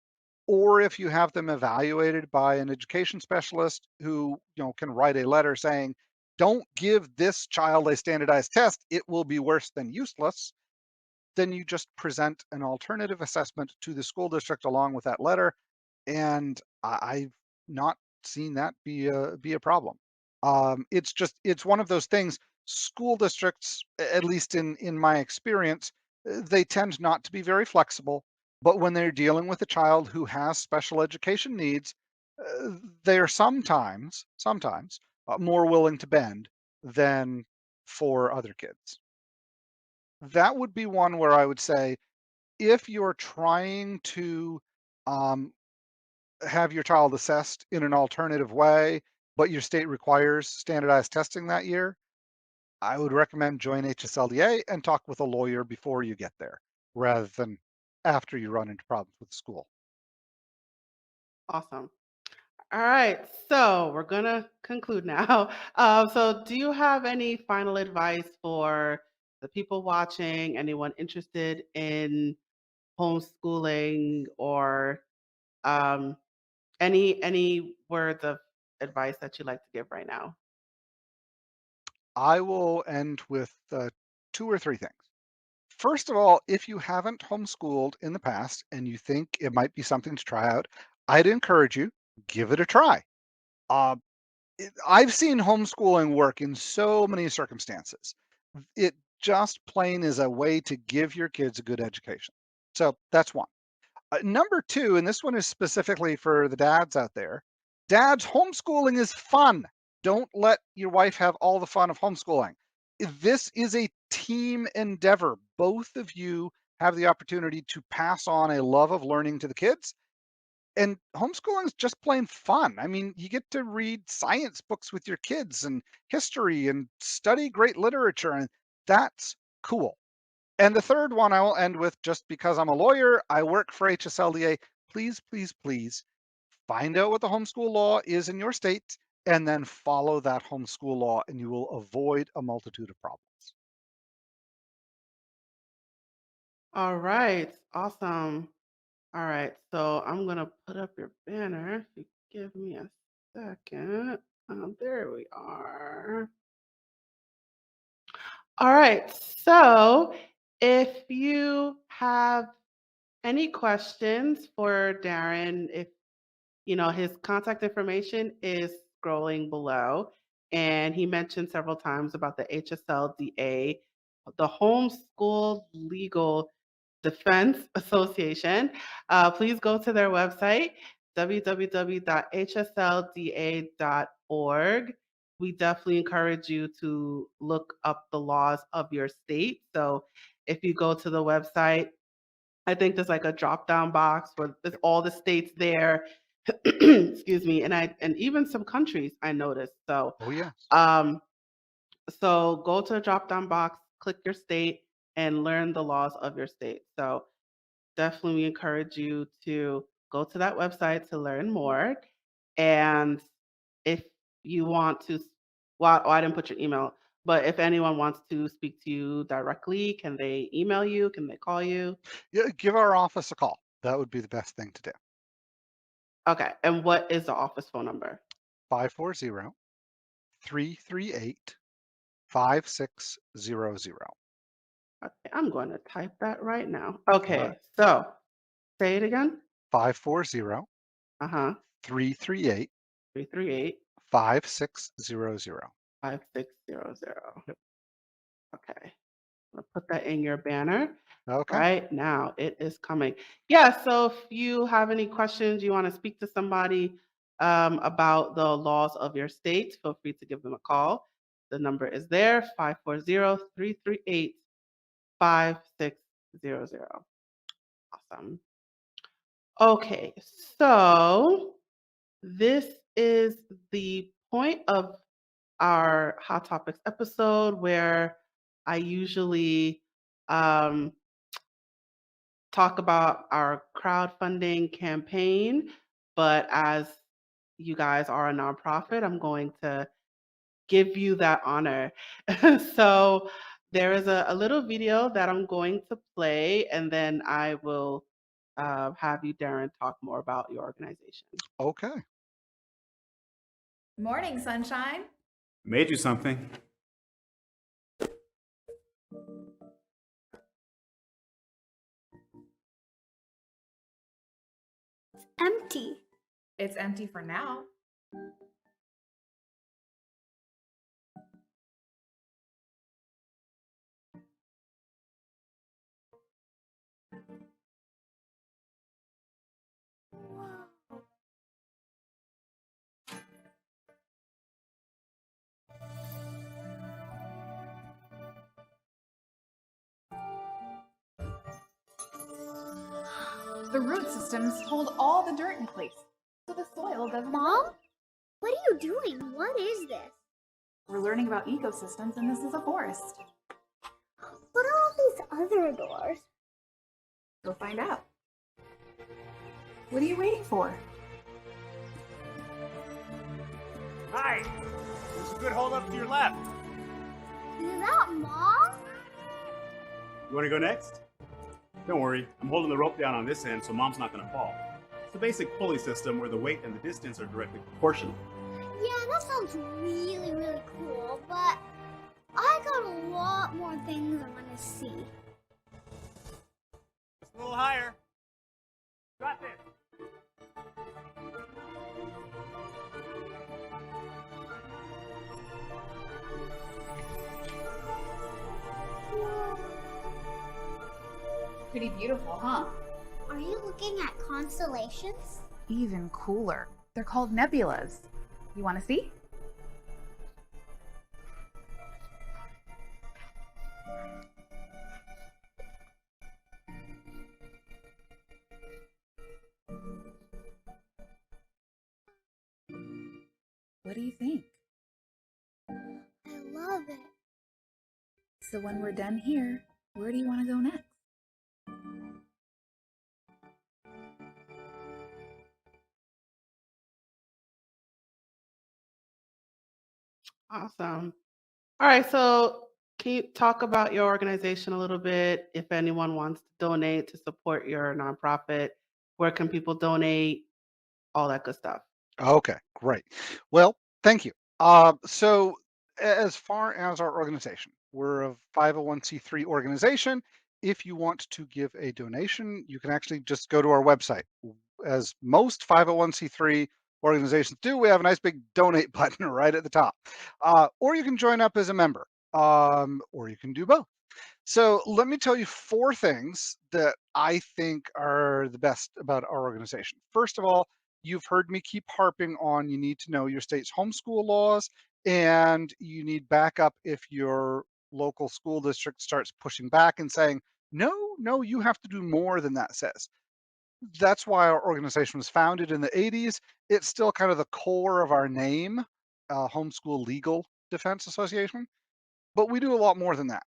or if you have them evaluated by an education specialist who can write a letter saying, "Don't give this child a standardized test; it will be worse than useless," then you just present an alternative assessment to the school district along with that letter, and I've not seen that be a problem. It's one of those things. School districts, at least in my experience, they tend not to be very flexible. But when they're dealing with a child who has special education needs, they're sometimes more willing to bend than for other kids. That would be one where I would say, if you're trying to um, have your child assessed in an alternative way, but your state requires standardized testing that year, I would recommend join HSLDA and talk with a lawyer before you get there, rather than after you run into problems with the school. Awesome. All right, so we're gonna conclude now. So, do you have any final advice for the people watching? Anyone interested in homeschooling, or um, any words of advice that you'd like to give right now? I will end with two or three things. First of all, if you haven't homeschooled in the past and you think it might be something to try out, I'd encourage you, give it a try. Uh, I've seen homeschooling work in so many circumstances. It just plain is a way to give your kids a good education. So that's one. Number two, and this one is specifically for the dads out there. Dads, homeschooling is fun. Don't let your wife have all the fun of homeschooling. This is a team endeavor. Both of you have the opportunity to pass on a love of learning to the kids. And homeschooling is just plain fun. I mean, you get to read science books with your kids and history and study great literature, and that's cool. And the third one I will end with, just because I'm a lawyer, I work for HSLDA. Please, please, please find out what the homeschool law is in your state and then follow that homeschool law, and you will avoid a multitude of problems. All right, awesome. All right, so I'm gonna put up your banner. If you give me a second. There we are. All right, so if you have any questions for Darren, if his contact information is scrolling below, and he mentioned several times about the HSLDA, the Homeschool Legal Defense Association. Please go to their website, www.hslda.org. We definitely encourage you to look up the laws of your state. So if you go to the website, I think there's like a drop down box where there's all the states there. Excuse me, and even some countries I noticed. So Oh, yes. so go to a drop down box, click your state, and learn the laws of your state. So definitely we encourage you to go to that website to learn more. And if you want to, well, I didn't put your email, but if anyone wants to speak to you directly, can they email you? Can they call you? Yeah, give our office a call. That would be the best thing to do. Okay. And what is the office phone number? 540-338-5600. Okay, I'm going to type that right now. All Okay, right. so say it again. 540 Uh-huh. 338 338 5600. 5600. Yep. Okay. I'll put that in your banner. Okay. Right now, it is coming. Yeah, so if you have any questions, you want to speak to somebody about the laws of your state, feel free to give them a call. The number is there, 540-338-5600. Awesome. Okay, so this is the point of our Hot Topics episode where I usually um, talk about our crowdfunding campaign. But as you guys are a nonprofit, I'm going to give you that honor. So there is a little video that I'm going to play, and then I will have you, Darren, talk more about your organization. Okay. Morning, sunshine. Made you something. Empty. It's empty for now. The root systems hold all the dirt in place, so the soil doesn't. Mom? What are you doing? What is this? We're learning about ecosystems, and this is a forest. What are all these other doors? Go find out. What are you waiting for? Hi. There's a good hold up to your left. Is that Mom? You want to go next? Don't worry, I'm holding the rope down on this end so Mom's not going to fall. It's a basic pulley system where the weight and the distance are directly proportional. Yeah, that sounds really, really cool, but I got a lot more things I want to see. Just a little higher. Got this. Pretty beautiful, huh? Are you looking at constellations? Even cooler. They're called nebulas. You want to see? What do you think? I love it. So when we're done here, where do you want to go next? Awesome. All right, so can you talk about your organization a little bit? If anyone wants to donate to support your nonprofit, where can people donate? All that good stuff. Okay, great. Well, thank you. So, as far as our organization, we're a 501c3 organization. If you want to give a donation, you can actually just go to our website. As most 501c3 organizations do, we have a nice big donate button right at the top. Or you can join up as a member, or you can do both. So let me tell you 4 things that I think are the best about our organization. First of all, you've heard me keep harping on you need to know your state's homeschool laws, and you need backup if your local school district starts pushing back and saying, no, no, you have to do more than that says. That's why our organization was founded in the 80s. It's still kind of the core of our name, Homeschool Legal Defense Association, but we do a lot more than that.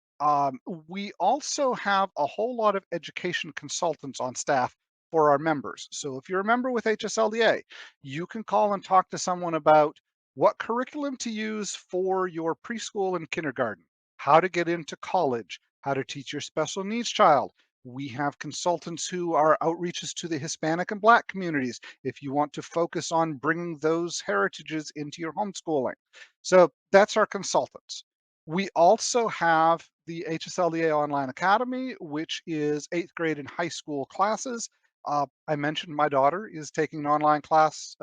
We also have a whole lot of education consultants on staff for our members. So if you're a member with HSLDA, you can call and talk to someone about what curriculum to use for your preschool and kindergarten, how to get into college, how to teach your special needs child. We have consultants who are outreaches to the Hispanic and Black communities if you want to focus on bringing those heritages into your homeschooling. So that's our consultants. We also have the HSLDA Online Academy, which is 8th grade and high school classes. I mentioned my daughter is taking an online class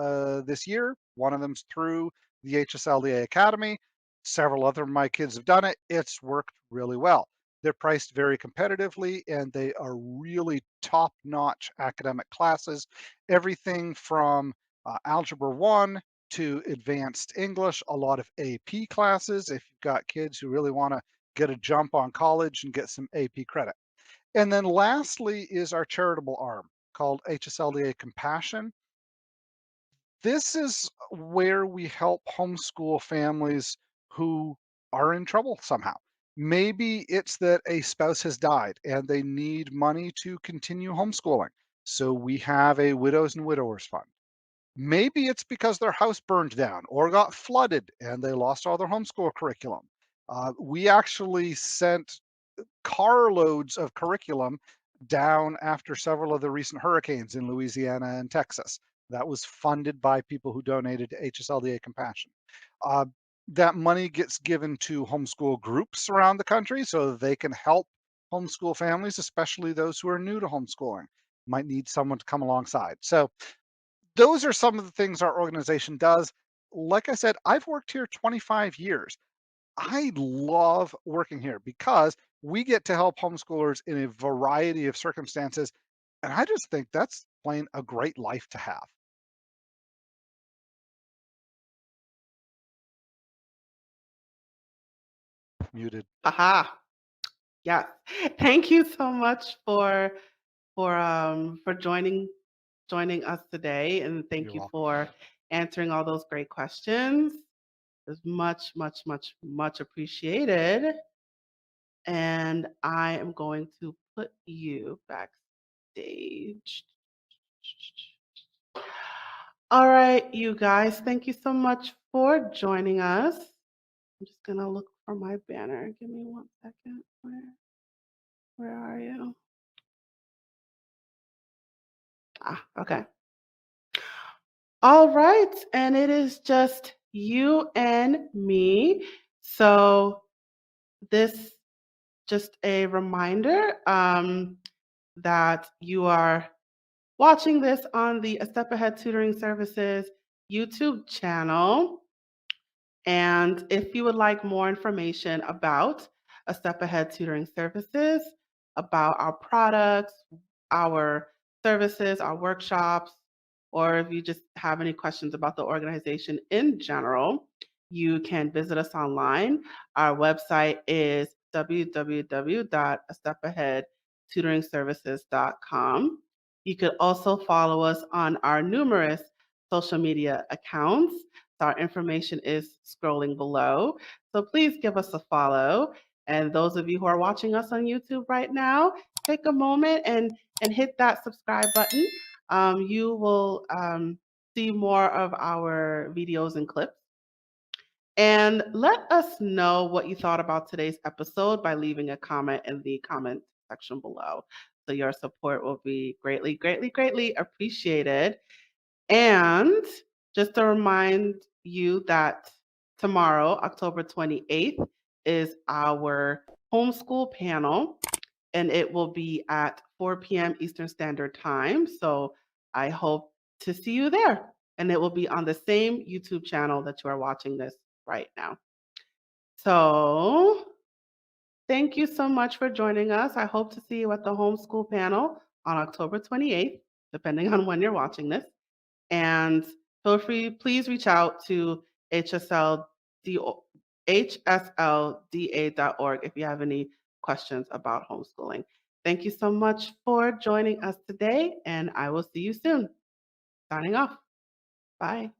this year. One of them's through the HSLDA Academy. Several other of my kids have done it. It's worked really well. They're priced very competitively, and they are really top-notch academic classes. Everything from Algebra 1 to advanced English, a lot of AP classes if you've got kids who really want to get a jump on college and get some AP credit. And then lastly is our charitable arm called HSLDA Compassion. This is where we help homeschool families who are in trouble somehow. Maybe it's that a spouse has died and they need money to continue homeschooling. So we have a widows and widowers fund. Maybe it's because their house burned down or got flooded and they lost all their homeschool curriculum. We actually sent carloads of curriculum down after several of the recent hurricanes in Louisiana and Texas. That was funded by people who donated to HSLDA Compassion. Uh, that money gets given to homeschool groups around the country so they can help homeschool families, especially those who are new to homeschooling, might need someone to come alongside. So those are some of the things our organization does. Like I said, I've worked here 25 years. I love working here because we get to help homeschoolers in a variety of circumstances. And I just think that's plain a great life to have. Muted. Aha. Yeah. Thank you so much for joining us today, and thank You're you welcome. for answering all those great questions. It's much, much, much, much appreciated. And I am going to put you backstage. All right, you guys, thank you so much for joining us. I'm just gonna look for my banner. Give me 1 second. Where are you? Okay. All right, and it is just you and me. So this just a reminder that you are watching this on the A Step Ahead Tutoring Services YouTube channel. And if you would like more information about A Step Ahead Tutoring Services, about our products, our services, our workshops, or if you just have any questions about the organization in general, you can visit us online. Our website is www.astepaheadtutoringservices.com. You could also follow us on our numerous social media accounts. Our information is scrolling below. So please give us a follow. And those of you who are watching us on YouTube right now, take a moment and hit that subscribe button. You will see more of our videos and clips. And let us know what you thought about today's episode by leaving a comment in the comment section below. So your support will be greatly, greatly, greatly appreciated. And just to remind you that tomorrow, October 28th, is our homeschool panel, and it will be at 4 p.m. Eastern Standard Time. So I hope to see you there. And it will be on the same YouTube channel that you are watching this right now. So thank you so much for joining us. I hope to see you at the homeschool panel on October 28th, depending on when you're watching this. And feel free, please reach out to HSLDA.org if you have any questions about homeschooling. Thank you so much for joining us today, and I will see you soon. Signing off. Bye.